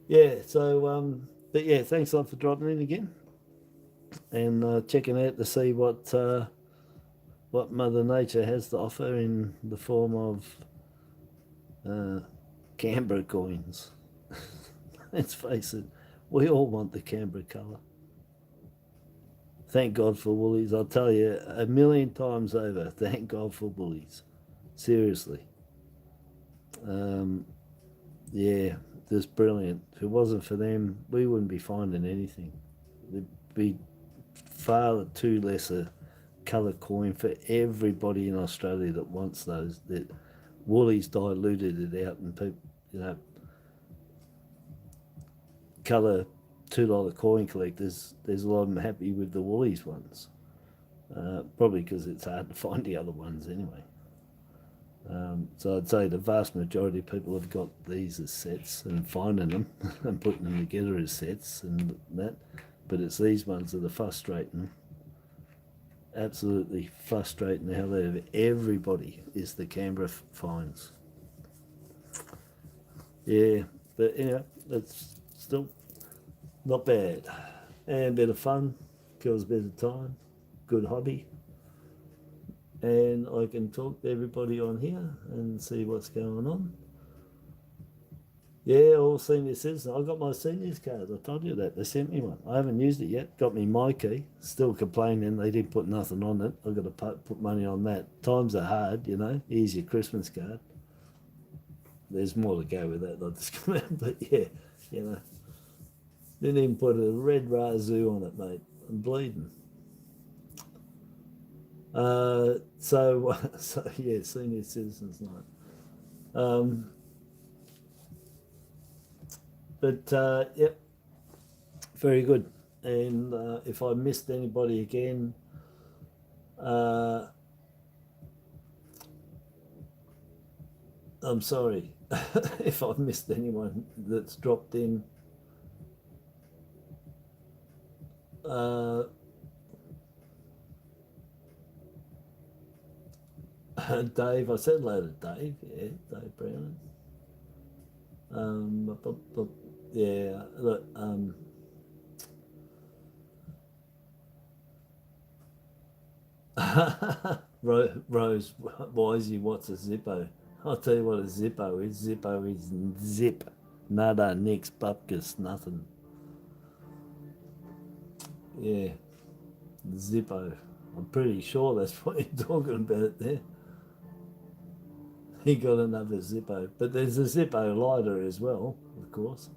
Yeah, so but yeah, thanks a lot for dropping in again and checking out to see what Mother Nature has to offer in the form of Canberra coins. Let's face it, we all want the Canberra colour. Thank God for Woolies. I'll tell you 1,000,000 times over, thank God for Woolies. Seriously. Yeah, just brilliant. If it wasn't for them, we wouldn't be finding anything. There'd be far too lesser colour coin for everybody in Australia that wants those. That Woolies diluted it out, and people, colour $2 coin collectors. There's a lot of them happy with the Woolies ones. Probably because it's hard to find the other ones anyway. So I'd say the vast majority of people have got these as sets and finding them and putting them together as sets and that. But it's these ones that are frustrating. Absolutely frustrating the hell out of everybody is the Canberra finds. Yeah, but it's still not bad. And a bit of fun, kills a bit of time, good hobby. And I can talk to everybody on here and see what's going on. Yeah, all senior citizen. I got my seniors card. I told you that. They sent me one. I haven't used it yet. Got me my key. Still complaining they didn't put nothing on it. I've got to put money on that. Times are hard, Here's your Christmas card. There's more to go with that, not just come out. But yeah, Didn't even put a red razoo on it, mate. I'm bleeding. So yeah, senior citizens night. But yep, very good. And if I missed anybody again, I'm sorry if I've missed anyone that's dropped in. Dave, I said hello to Dave. Yeah, Dave Brown. Yeah, look, Rose Wisey, what's a Zippo? I'll tell you what a Zippo is. Zippo is zip. Nada, nix, bupkis, nothing. Yeah, Zippo. I'm pretty sure that's what you're talking about there. He got another Zippo. But there's a Zippo lighter as well, of course.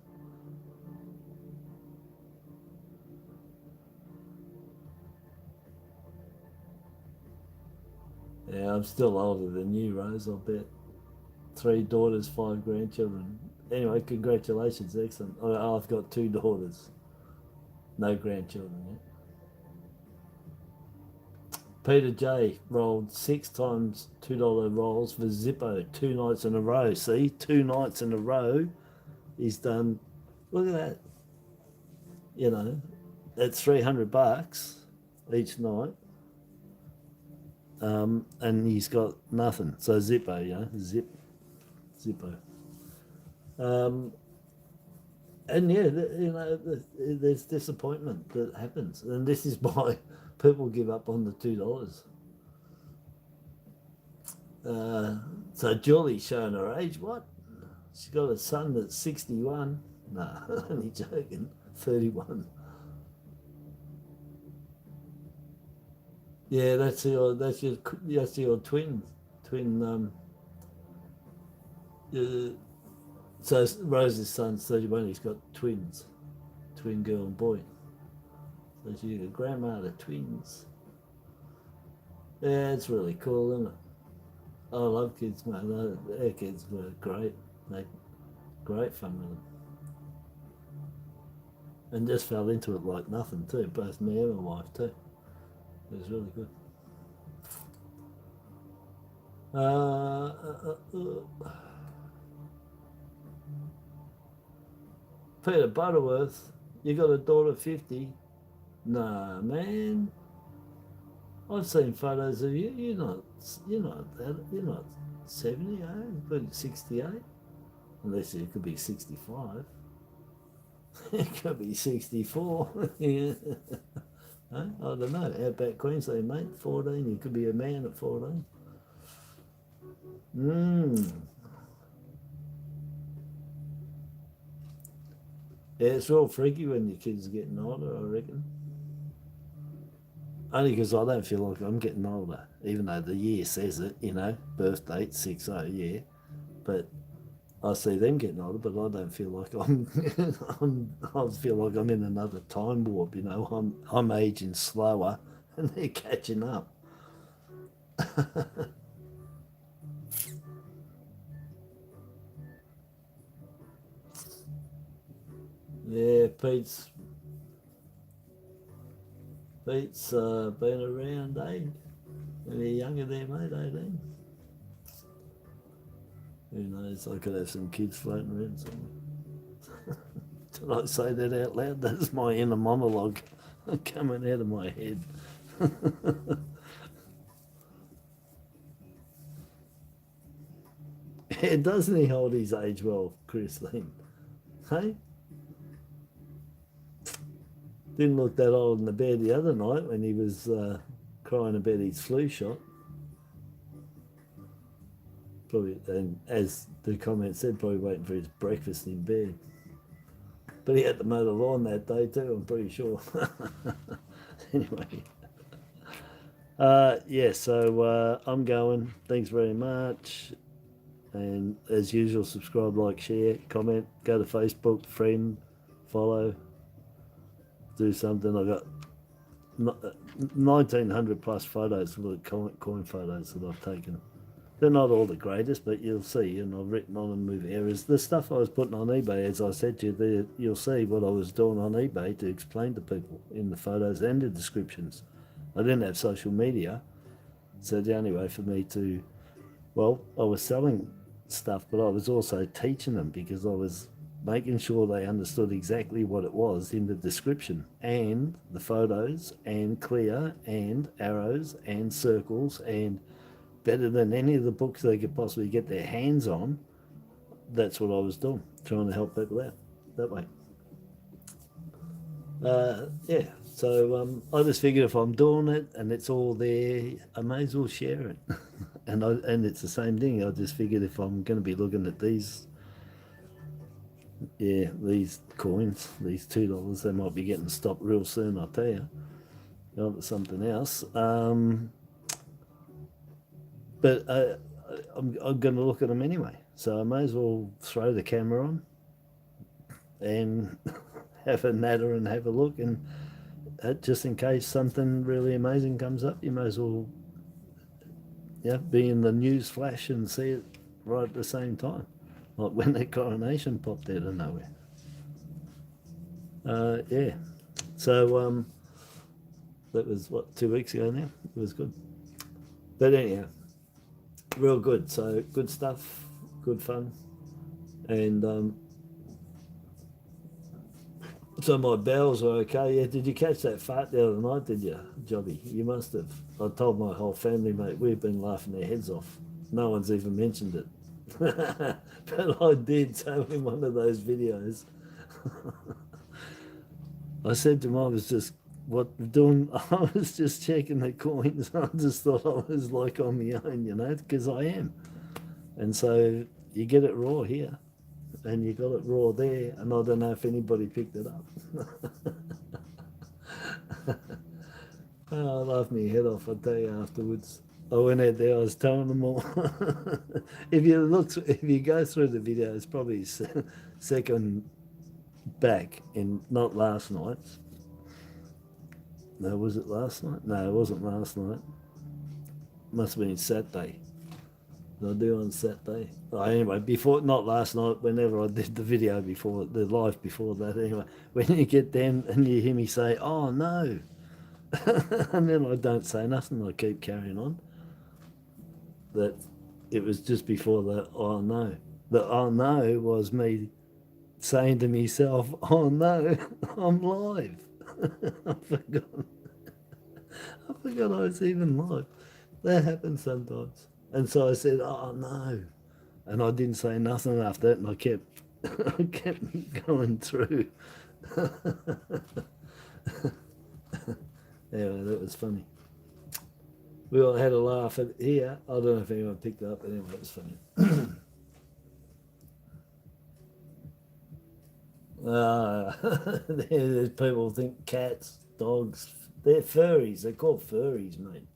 Yeah, I'm still older than you, Rose, I'll bet. 3 daughters, 5 grandchildren. Anyway, congratulations, excellent. I've got 2 daughters. No grandchildren yet. Peter J rolled 6 times $2 rolls for Zippo 2 nights in a row. See, 2 nights in a row. He's done. Look at that. That's $300 each night. And he's got nothing. So Zippo, Zippo. And yeah, there's disappointment that happens, and this is why people give up on the $2. So Julie's showing her age. What? She's got a son that's 61. Nah, only joking. 31. Yeah, that's your twin. So Rose's son's 31. He's got twins, twin girl and boy. So she's a grandma to twins. Yeah, it's really cool, isn't it? I love kids, mate. Our kids were great. They great fun with them. And just fell into it like nothing too. Both me and my wife too. It was really good. Peter Butterworth, you got a daughter 50? Nah, man. I've seen photos of you. You're not 70, but 68. Unless it could be 65. It could be 64. Yeah. I don't know. Out back Queensland, mate, 14. You could be a man at 14. Yeah, it's real freaky when your kids are getting older, I reckon. Only because I don't feel like I'm getting older, even though the year says it, birth date 60, yeah. But I see them getting older, but I don't feel like I feel like I'm in another time warp, I'm aging slower and they're catching up. Yeah, Pete's been around, eh? When you're younger there, mate, 18. Who knows? I could have some kids floating around somewhere. Did I say that out loud? That's my inner monologue coming out of my head. Yeah, doesn't he hold his age well, Christine? Hey? Didn't look that old in the bed the other night when he was crying about his flu shot. Probably, and as the comment said, probably waiting for his breakfast in bed. But he had to mow the lawn that day too, I'm pretty sure. Anyway. Yeah, so I'm going. Thanks very much. And as usual, subscribe, like, share, comment, go to Facebook, friend, follow, do something. I've got 1,900 plus photos, little coin photos that I've taken. They're not all the greatest, but you'll see, and I've written on them with errors. The stuff I was putting on eBay, as I said to you, there, you'll see what I was doing on eBay to explain to people in the photos and the descriptions. I didn't have social media, so the only way for me to, well, I was selling stuff, but I was also teaching them because I was making sure they understood exactly what it was in the description and the photos and clear and arrows and circles and better than any of the books they could possibly get their hands on. That's what I was doing, trying to help people out that way. Yeah, so I just figured if I'm doing it and it's all there, I may as well share it. and it's the same thing. I just figured if I'm going to be looking at these, these coins, these $2, they might be getting stopped real soon, I'll tell you. On to something else. But I'm going to look at them anyway. So I may as well throw the camera on and have a natter and have a look. And just in case something really amazing comes up, you may as well be in the news flash and see it right at the same time. Like when that coronation popped out of nowhere. Yeah. So that was, 2 weeks ago now? It was good. But anyhow, real good. So good stuff, good fun. And so my bowels were okay. Yeah, did you catch that fart the other night, did you, Jobby? You must have. I told my whole family, mate, we've been laughing their heads off. No one's even mentioned it. But I did, so in one of those videos. I said to him, I was just I was just checking the coins. I just thought I was like on my own, because I am. And so you get it raw here, and you got it raw there, and I don't know if anybody picked it up. I laughed my head off, I'll tell you afterwards. I went out there, I was telling them all. If you go through the video, it's probably second back in, not last night's. No, was it last night? No, it wasn't last night. Must have been Saturday. I do on Saturday. Anyway, not last night, whenever I did the video before, the live before that, anyway, when you get them and you hear me say, oh no, and then I don't say nothing, I keep carrying on, that it was just before the oh no. The oh no was me saying to myself, oh no, I'm live. I I forgot I was even live. That happens sometimes. And so I said, oh no. And I didn't say nothing after that, and I kept I kept going through. Anyway, that was funny. We all had a laugh at here. I don't know if anyone picked it up, but anyway, it was funny. There's people think cats, dogs, they're furries. They're called furries, mate.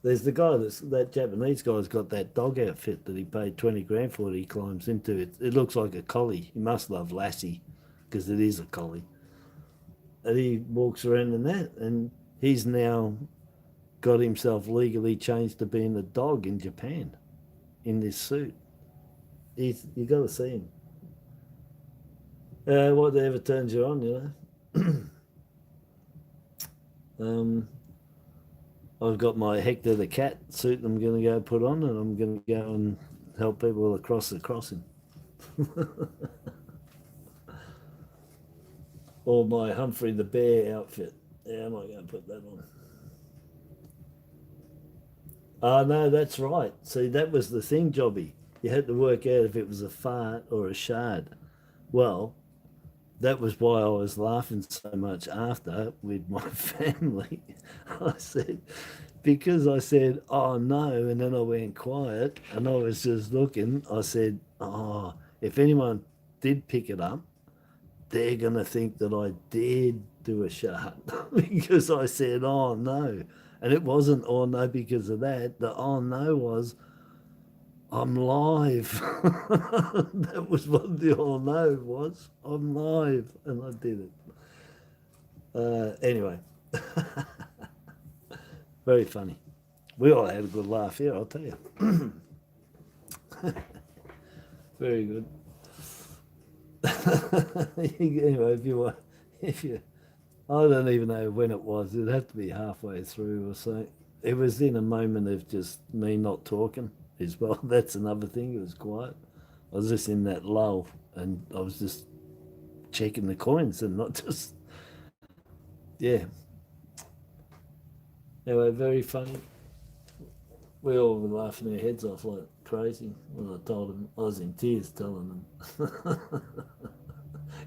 There's the guy that Japanese guy's got that dog outfit that he paid 20 grand for that he climbs into. It looks like a collie. He must love Lassie because it is a collie. And he walks around in that, and he's now got himself legally changed to being a dog in Japan in this suit. You got to see him. Whatever turns you on, you know. I've got my Hector the cat suit I'm going to go put on, and I'm going to go and help people across the crossing. Or my Humphrey the bear outfit. Yeah, I might go and put that on. Oh, no, that's right. See, that was the thing, Jobby. You had to work out if it was a fart or a shard. Well, that was why I was laughing so much after with my family. I said, because I said, oh no, and then I went quiet and I was just looking, I said, oh, if anyone did pick it up, they're going to think that I did do a shart because I said, oh no. And it wasn't, oh no, because of that. The oh no was, I'm live. That was what the all know was. I'm live, and I did it. Anyway, very funny. We all had a good laugh here, I'll tell you. Very good. Anyway, I don't even know when it was. It'd have to be halfway through or so. It was in a moment of just me not talking as well. That's another thing. It was quiet. I was just in that lull, and I was just checking the coins and not just, yeah. Anyway, very funny. We all were laughing our heads off like crazy when I told them. I was in tears telling them.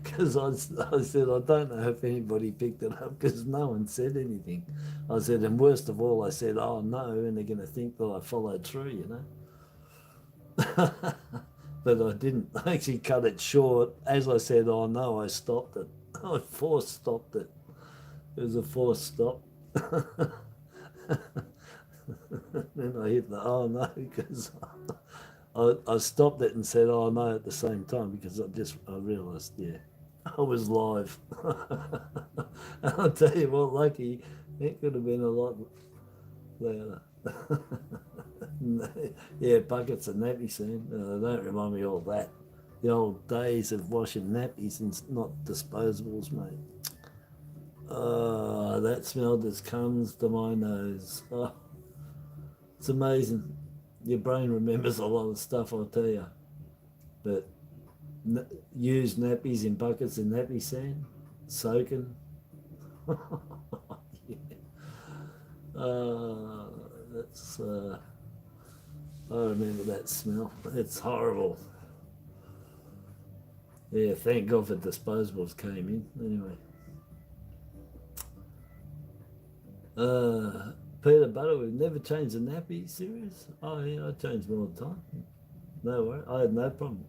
Because I said, I don't know if anybody picked it up because no one said anything. I said, and worst of all, I said, oh no, and they're going to think that I followed through, you know. But I didn't. I actually cut it short. As I said, oh no, I stopped it. I forced stopped it. It was a forced stop. Then I hit the oh no because I stopped it and said oh no at the same time because I realised, yeah, I was live. And I'll tell you what, lucky, it could have been a lot louder. Yeah, buckets of nappy soon. Don't remind me of all that. The old days of washing nappies and not disposables, mate. That smell just comes to my nose. Oh, it's amazing. Your brain remembers a lot of stuff, I'll tell you. But used nappies in buckets of nappy sand, soaking. Yeah. That's. I remember that smell. It's horrible. Yeah, thank God for disposables came in. Anyway. Peanut butter, we've never changed the nappy. Serious? Oh yeah, I change them all the time. No worry. I had no problem.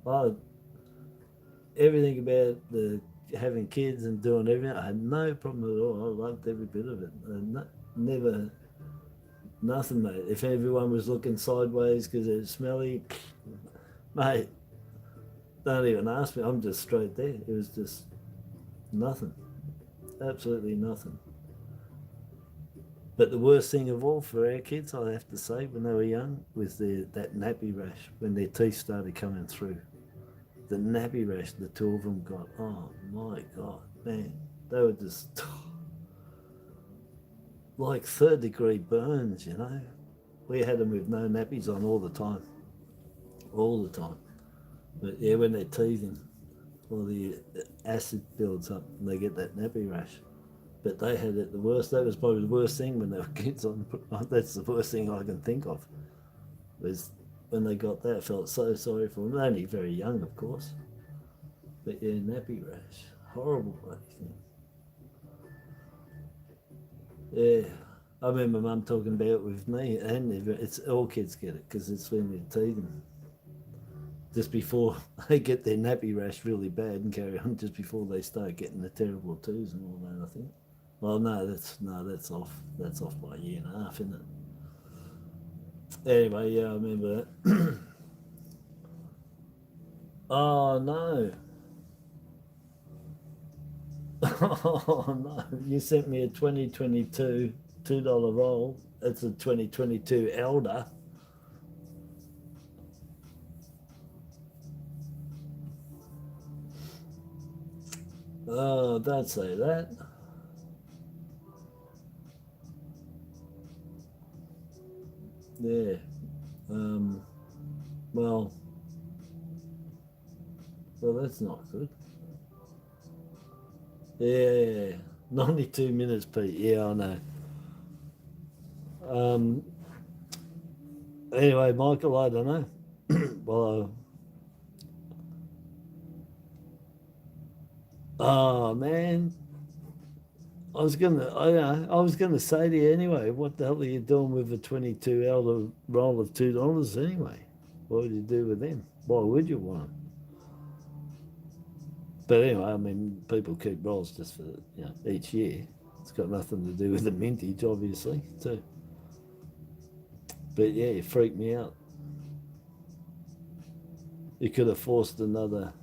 Everything about the having kids and doing everything, I had no problem at all. I loved every bit of it. Never, nothing, mate. If everyone was looking sideways because it was smelly, mate, don't even ask me. I'm just straight there. It was just nothing. Absolutely nothing. But the worst thing of all for our kids, I have to say, when they were young, was that nappy rash, when their teeth started coming through. The nappy rash the two of them got, oh my God, man. They were just like third-degree burns, you know. We had them with no nappies on all the time. All the time. But yeah, when they're teething, all the acid builds up and they get that nappy rash. but they had it the worst. That was probably the worst thing when they were kids. That's the worst thing I can think of. Was when they got that, I felt so sorry for them. Only very young, of course. But yeah, nappy rash, horrible thing. Yeah, I remember Mum talking about it with me, and it's all kids get it because it's when you're teething. Just before they get their nappy rash really bad and carry on, just before they start getting the terrible twos and all that, I think. Well, no, that's off. That's off by a year and a half, isn't it? Anyway, yeah, I remember that. Oh no! Oh no! You sent me a 2022 $2 roll. It's a 2022 Elder. Oh, don't say that. Yeah. Well, that's not good. Yeah, 92 minutes, Pete. Yeah, I know. Anyway, Michael, I don't know. Well, oh man, I was gonna say to you anyway. What the hell are you doing with a 22 Elder roll of $2 anyway? What would you do with them? Why would you want them? But anyway, I mean, people keep rolls just for each year. It's got nothing to do with the mintage, obviously, too. But yeah, it freaked me out. You could have forced another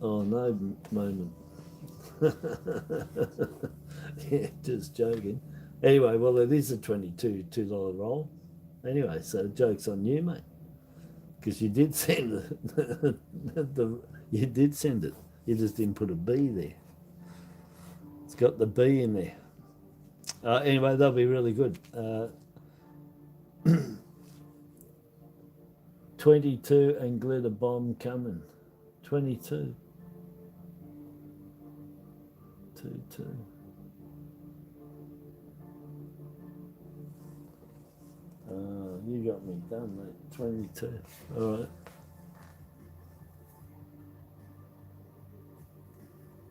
oh no moment. Yeah, just joking. Anyway, well, it is a $22 roll. Anyway, so joke's on you, mate, because you did send you did send it. You just didn't put a B there. It's got the B in there. Anyway, they'll be really good. 22 and glitter bomb coming. 22. 2. You got me done, mate. 22. All right.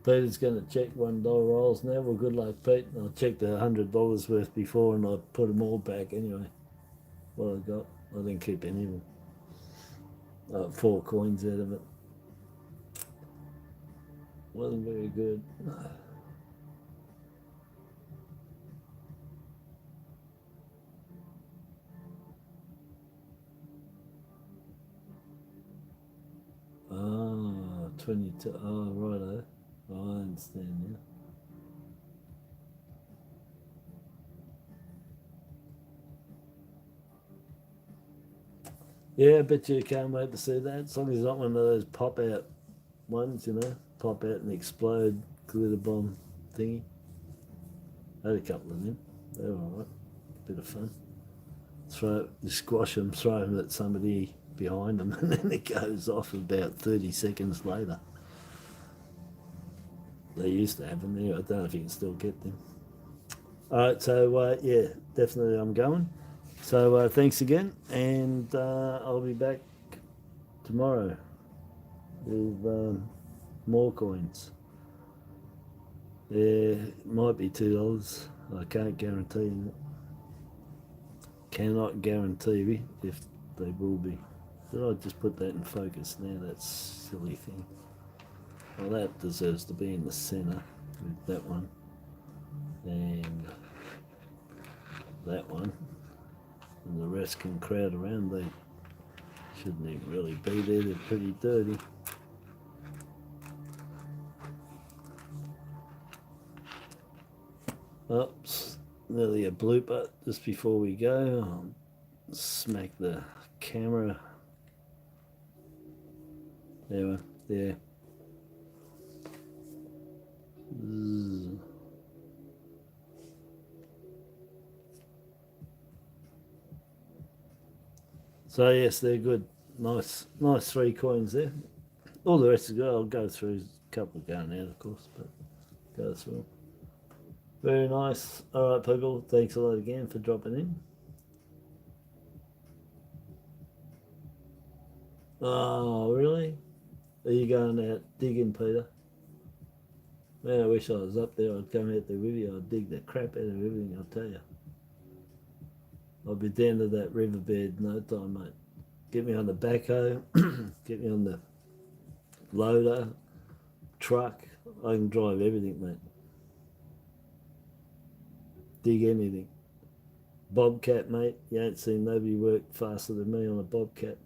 Peter's going to check $1 rolls now. Well, good luck, Pete. I'll check the $100 worth before, and I put them all back anyway. What I got, I didn't keep any of them. 4 coins out of it. Wasn't very good. Ah, 22. Oh, righto. I understand now. Yeah, I bet you can't wait to see that. As long as it's not one of those pop out ones, pop out and explode glitter bomb thingy. I had a couple of them. They were alright. Bit of fun. You squash them, throw them at somebody behind them, and then it goes off about 30 seconds later. They used to have them there. I don't know if you can still get them. Alright, so yeah, definitely I'm going. So thanks again, and I'll be back tomorrow with more coins. Yeah, it might be $2. I can't guarantee it. Cannot guarantee if they will be. Did I just put that in focus now? That silly thing. Well, that deserves to be in the center with that one. And that one. And the rest can crowd around. They shouldn't even really be there. They're pretty dirty. Oops, nearly a blooper just before we go. I'll smack the camera. There. So yes, they're good. Nice 3 coins there. All the rest is good. I'll go through a couple going out, of course, but go through. Very nice. All right, people. Thanks a lot again for dropping in. Oh, really? Are you going out digging, Peter? Man, I wish I was up there. I'd come out there with you. I'd dig the crap out of everything, I'll tell you. I'll be down to that riverbed no time, mate. Get me on the backhoe, get me on the loader, truck. I can drive everything, mate. Dig anything. Bobcat, mate. You ain't seen nobody work faster than me on a bobcat.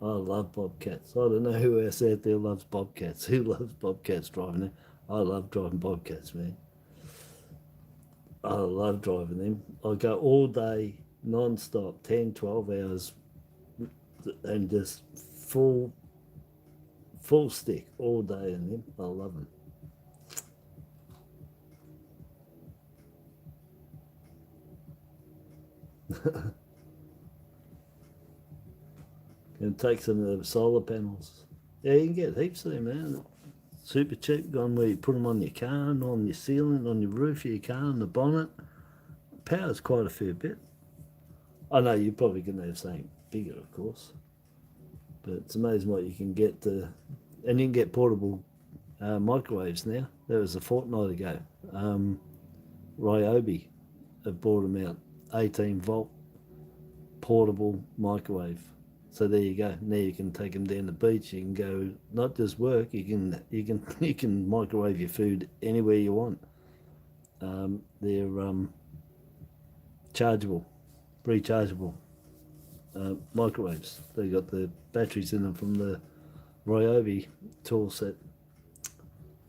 I love bobcats. I don't know who else out there loves bobcats. Who loves bobcats driving them? I love driving bobcats, man. I love driving them. I go all day, non-stop, 10, 12 hours, and just full stick all day in them. I love them. And take some of the solar panels. Yeah, you can get heaps of them, man. Super cheap. Gone where you put them on your car and on your ceiling, on your roof of your car, on the bonnet. Power's quite a fair bit. I know you're probably going to have something bigger, of course. But it's amazing what you can get to. And you can get portable microwaves now. That was a fortnight ago. Ryobi have brought them out. 18 volt portable microwave. So there you go. Now you can take them down the beach. You can go not just work. You can microwave your food anywhere you want. They're chargeable, rechargeable microwaves. They got the batteries in them from the Ryobi tool set.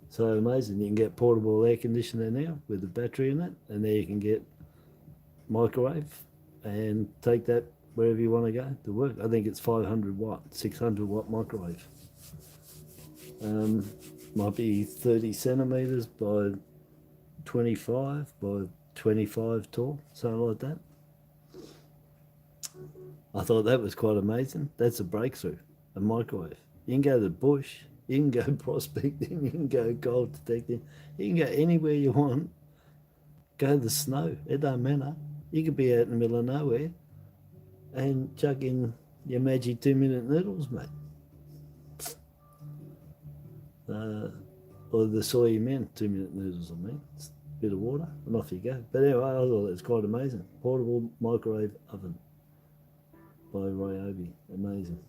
So amazing. You can get portable air conditioner now with a battery in it, and there you can get microwave and take that wherever you want to go to work. I think it's 500 watt, 600 watt microwave. Might be 30 centimeters by 25 by 25 tall, something like that. I thought that was quite amazing. That's a breakthrough, a microwave. You can go to the bush, you can go prospecting, you can go gold detecting, you can go anywhere you want. Go to the snow, it don't matter. You could be out in the middle of nowhere and chuck in your magic 2-minute noodles, mate. Or the soy men 2-minute noodles, I mean. It's a bit of water and off you go. But anyway, I thought it was quite amazing. Portable microwave oven by Ryobi. Amazing.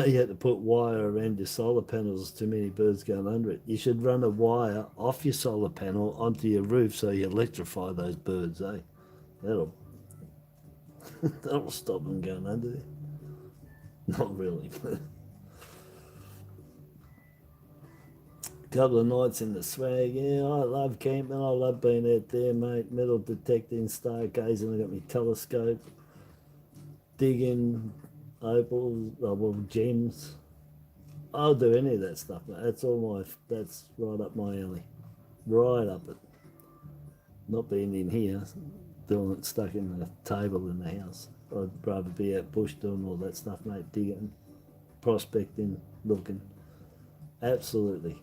You had to put wire around your solar panels, too many birds going under it. You should run a wire off your solar panel onto your roof so you electrify those birds, eh? That'll stop them going under there. Not really. Couple of nights in the swag. Yeah, I love camping. I love being out there, mate. Metal detecting, stargazing. I got my telescope, digging opals, gems. I'll do any of that stuff, mate. That's right up my alley. Right up it. Not being in here, doing it stuck in the table in the house. I'd rather be out bush doing all that stuff, mate. Digging, prospecting, looking. Absolutely.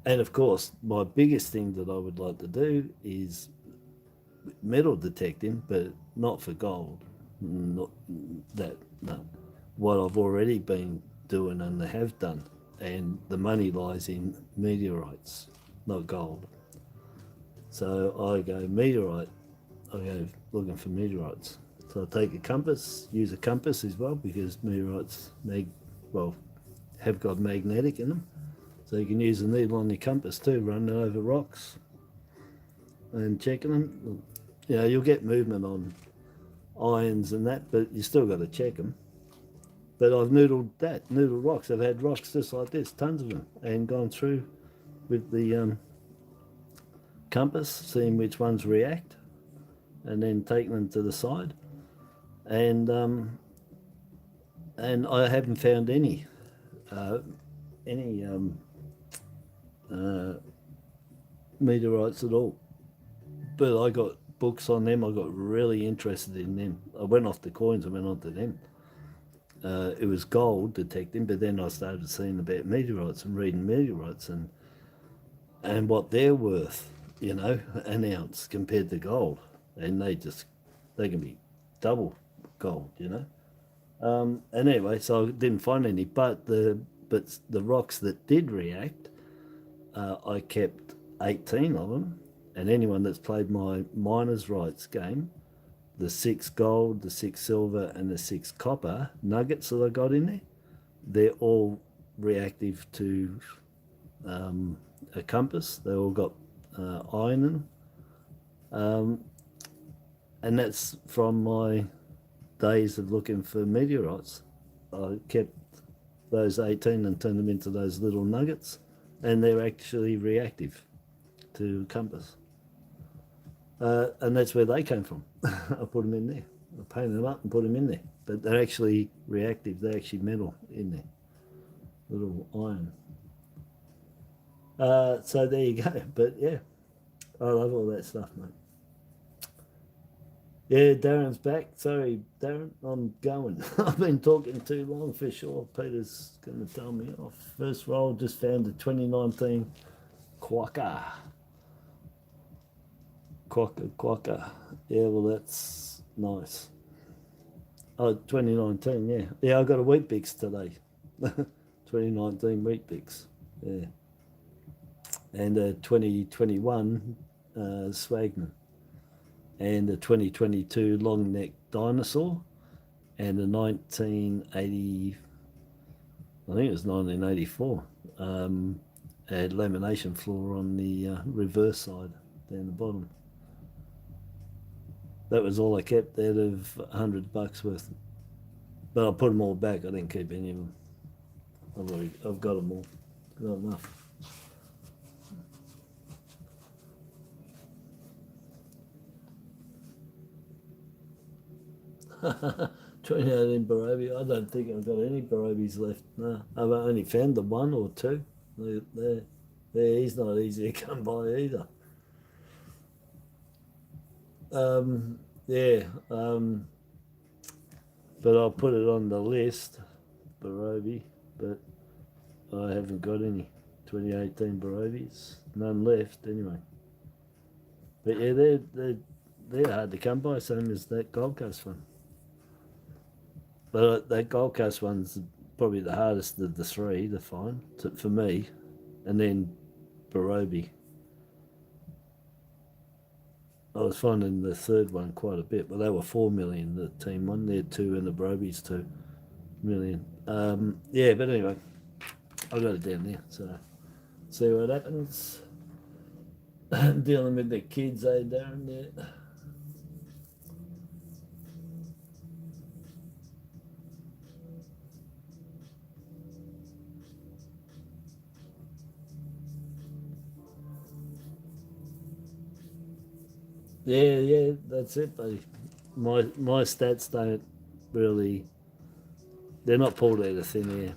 And of course, my biggest thing that I would like to do is metal detecting, but not for gold. Not that, no. What I've already been doing and have done, and the money lies in meteorites, not gold. So I go meteorite, I go looking for meteorites. So I take a compass, use a compass as well, because meteorites have got magnetic in them. So you can use a needle on your compass too, running over rocks and checking them. You know, you'll get movement on ions and that, but you still got to check them. But I've noodled rocks. I've had rocks just like this, tons of them, and gone through with the compass, seeing which ones react, and then taking them to the side. And I haven't found any meteorites at all. But I got books on them. I got really interested in them. I went off the coins and went on to them. it was gold detecting, but then I started seeing about meteorites and reading meteorites and what they're worth, you know, an ounce compared to gold, and they can be double gold, you know. And anyway, so I didn't find any, but the rocks that did react, I kept 18 of them, and anyone that's played my miners' rights game, the 6 gold, the 6 silver, and the 6 copper nuggets that I got in there, they're all reactive to a compass. They all got iron in them. And that's from my days of looking for meteorites. I kept those 18 and turned them into those little nuggets, and they're actually reactive to compass. And that's where they came from. I put them in there. I painted them up and put them in there. But they're actually reactive. They're actually metal in there. Little iron. So there you go. But yeah, I love all that stuff, mate. Yeah, Darren's back. Sorry, Darren, I'm going. I've been talking too long for sure. Peter's going to tell me off. First roll, just found the 2019 Quokka. Quokka. Yeah, well, that's nice. Oh, 2019, yeah. Yeah, I got a Wheat Bix today. 2019 Wheat Bix, yeah. And a 2021 Swagman. And a 2022 long neck dinosaur, and a 1980, I think it was 1984, had lamination floor on the reverse side down the bottom. That was all I kept out of $100 worth. But I put them all back. I didn't keep any of them. I've got them all. Got enough. 2018 Barobi. I don't think I've got any Barobis left. No, I've only found the 1 or 2. He's not easy to come by either. But I'll put it on the list, Barobi, but I haven't got any 2018 Barobis. None left anyway. But yeah, they're hard to come by, same as that Gold Coast one. But that Gold Coast one's probably the hardest of the 3 to find for me, and then Barobi. I was finding the 3rd one quite a bit, but they were 4 million, the team one. They're 2 and the Barobi's 2 million. Yeah, but anyway, I got it down there, so see what happens. I'm dealing with the kids, Darren? Yeah. Yeah, that's it, buddy. My stats don't really, they're not pulled out of thin air.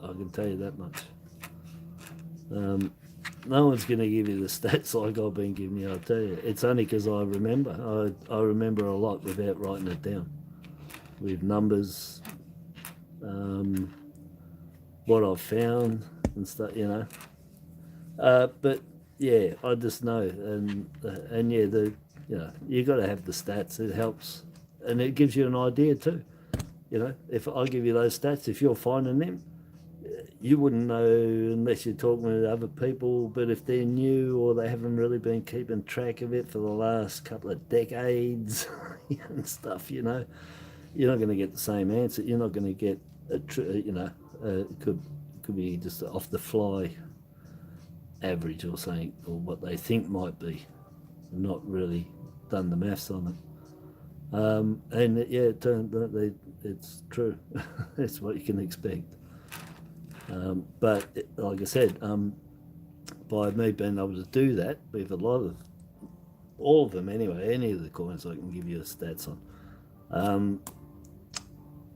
I can tell you that much. No one's going to give you the stats like I've been giving you, I'll tell you. It's only because I remember. I remember a lot without writing it down. With numbers, what I've found and stuff, you know. But yeah, I just know, and yeah, you got to have the stats. It helps, and it gives you an idea too. You know, if I give you those stats, if you're finding them, you wouldn't know unless you're talking with other people. But if they're new or they haven't really been keeping track of it for the last couple of decades and stuff, you know, you're not going to get the same answer. You're not going to get it could be just off the fly average or something, or what they think might be, not really done the maths on it. And yeah, it turned out it's true. That's what you can expect. But like I said, by me being able to do that with all of them anyway, any of the coins I can give you the stats on,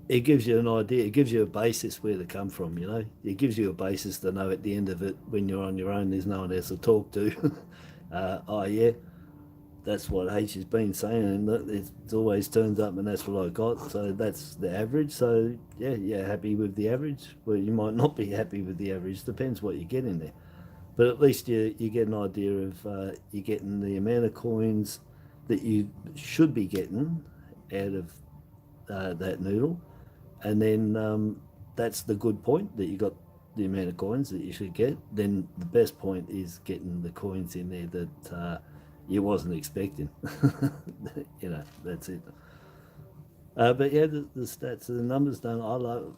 it gives you an idea. It gives you a basis where to come from, you know. It gives you a basis to know at the end of it, when you're on your own, there's no one else to talk to. Oh yeah, that's what H has been saying, and it always turns up, and that's what I got. So that's the average. So yeah, you're happy with the average. Well, you might not be happy with the average. Depends what you get in there. But at least you get an idea of you're getting the amount of coins that you should be getting out of that noodle, and then that's the good point, that you got the amount of coins that you should get. Then the best point is getting the coins in there that you wasn't expecting. You know, that's it. But yeah, the stats, the numbers don't.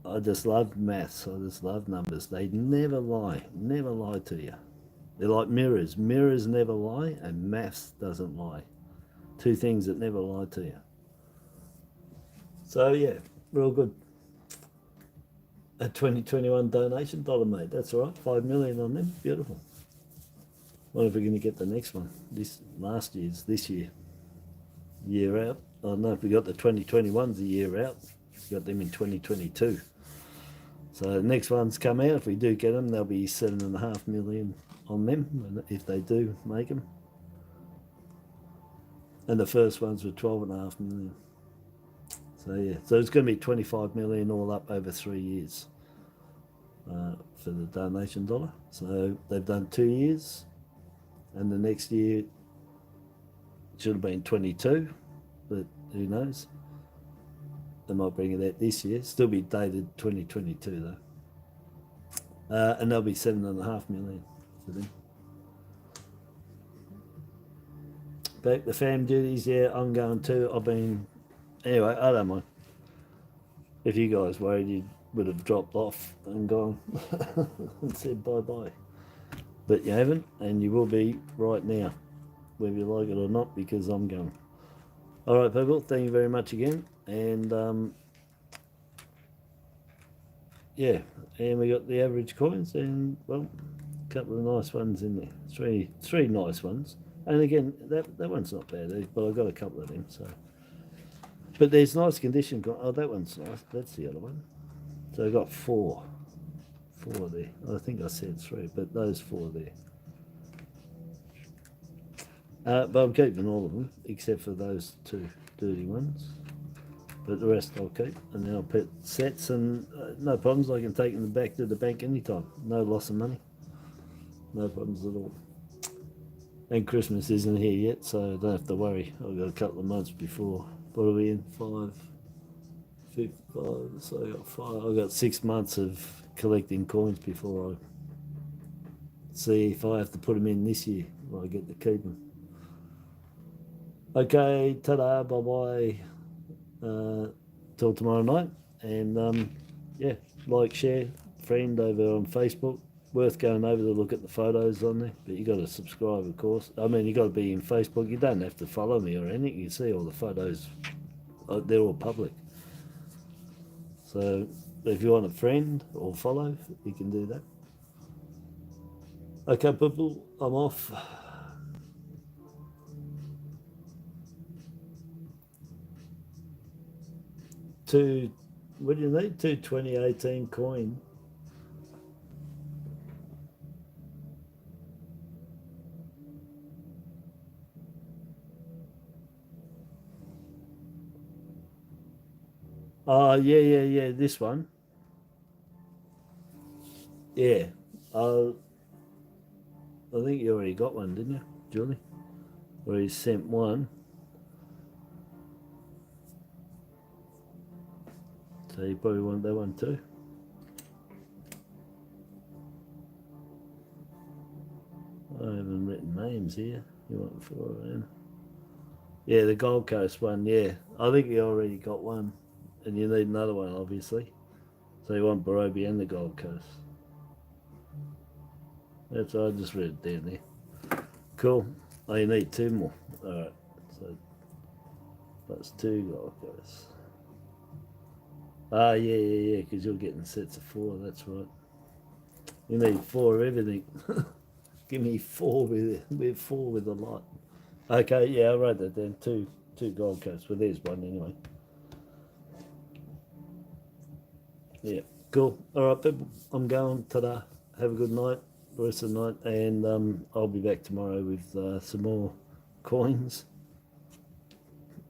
I just love maths. I just love numbers. They never lie to you. They're like mirrors. Mirrors never lie, and maths doesn't lie. Two things that never lie to you. So yeah, real good. A 2021 donation dollar, mate. That's all right. 5 million on them. Beautiful. Wonder if we're going to get the next one. This year out. I don't know if we got the 2021s a year out. We got them in 2022. So the next ones come out. If we do get them, there'll be 7.5 million on them if they do make them. And the first ones were 12.5 million. So yeah, so it's going to be 25 million all up over 3 years for the donation dollar. So they've done 2 years, and the next year should have been 22, but who knows? They might bring it out this year. Still be dated 2022 though, and there'll be 7.5 million for them. Back to fam duties, yeah, I'm going too. Anyway, I don't mind. If you guys worried, you would have dropped off and gone and said bye-bye. But you haven't, and you will be right now, whether you like it or not, because I'm going. All right, people, thank you very much again. And yeah, and we got the average coins, and well, a couple of nice ones in there. Three nice ones. And again, that one's not bad, but I've got a couple of them, so. But there's nice condition. Oh, that one's nice. That's the other one. So I've got four there. I think I said 3, but those 4 there. But I'm keeping all of them, except for those 2 dirty ones. But the rest I'll keep. And then I'll put sets, and no problems. I can take them back to the bank anytime. No loss of money. No problems at all. And Christmas isn't here yet, so I don't have to worry. I've got a couple of months before. What are we in? 5, 5, so I got 5. I've got 6 months of collecting coins before I see if I have to put them in this year, or I get to keep them. Okay, ta-da, bye-bye. Till tomorrow night. And yeah, like, share, friend over on Facebook. Worth going over to look at the photos on there, but you got to subscribe, of course. I mean, you got to be in Facebook. You don't have to follow me or anything. You see all the photos; they're all public. So, if you want a friend or follow, you can do that. Okay, people, I'm off. What do you need? 2 2018 coin. Oh, yeah, this one. Yeah. I think you already got one, didn't you, Julie? Or you sent one. So you probably want that one too. I haven't written names here. You want 4 of them? Yeah, the Gold Coast one, yeah. I think you already got one. And you need another one, obviously. So you want Barobi and the Gold Coast. That's I just read it down there. Cool. Oh, you need 2 more. Alright. So that's 2 Gold Coasts. Ah, yeah, because you're getting sets of 4, that's right. You need 4 of everything. Give me 4 with 4 with a lot. Okay, yeah, I wrote that down. 2 Gold Coasts. Well, there's one anyway. Yeah, cool. All right, people, I'm going. Have a good night, the rest of the night, and I'll be back tomorrow with some more coins.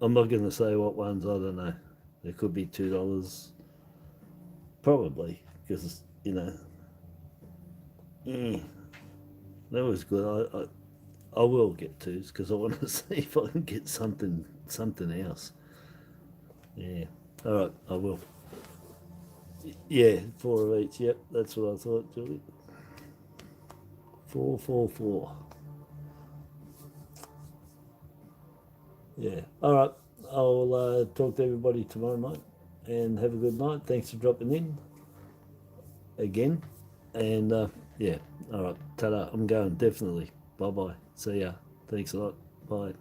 I'm not going to say what ones, I don't know. There could be $2. Probably, because, you know, that was good. I will get twos because I want to see if I can get something else. Yeah. All right, I will. Yeah, 4 of each. Yep, that's what I thought, Julie. 4, 4, 4. Yeah. All right. I'll talk to everybody tomorrow night and have a good night. Thanks for dropping in again. And yeah. All right. Ta-da. I'm going, definitely. Bye-bye. See ya. Thanks a lot. Bye.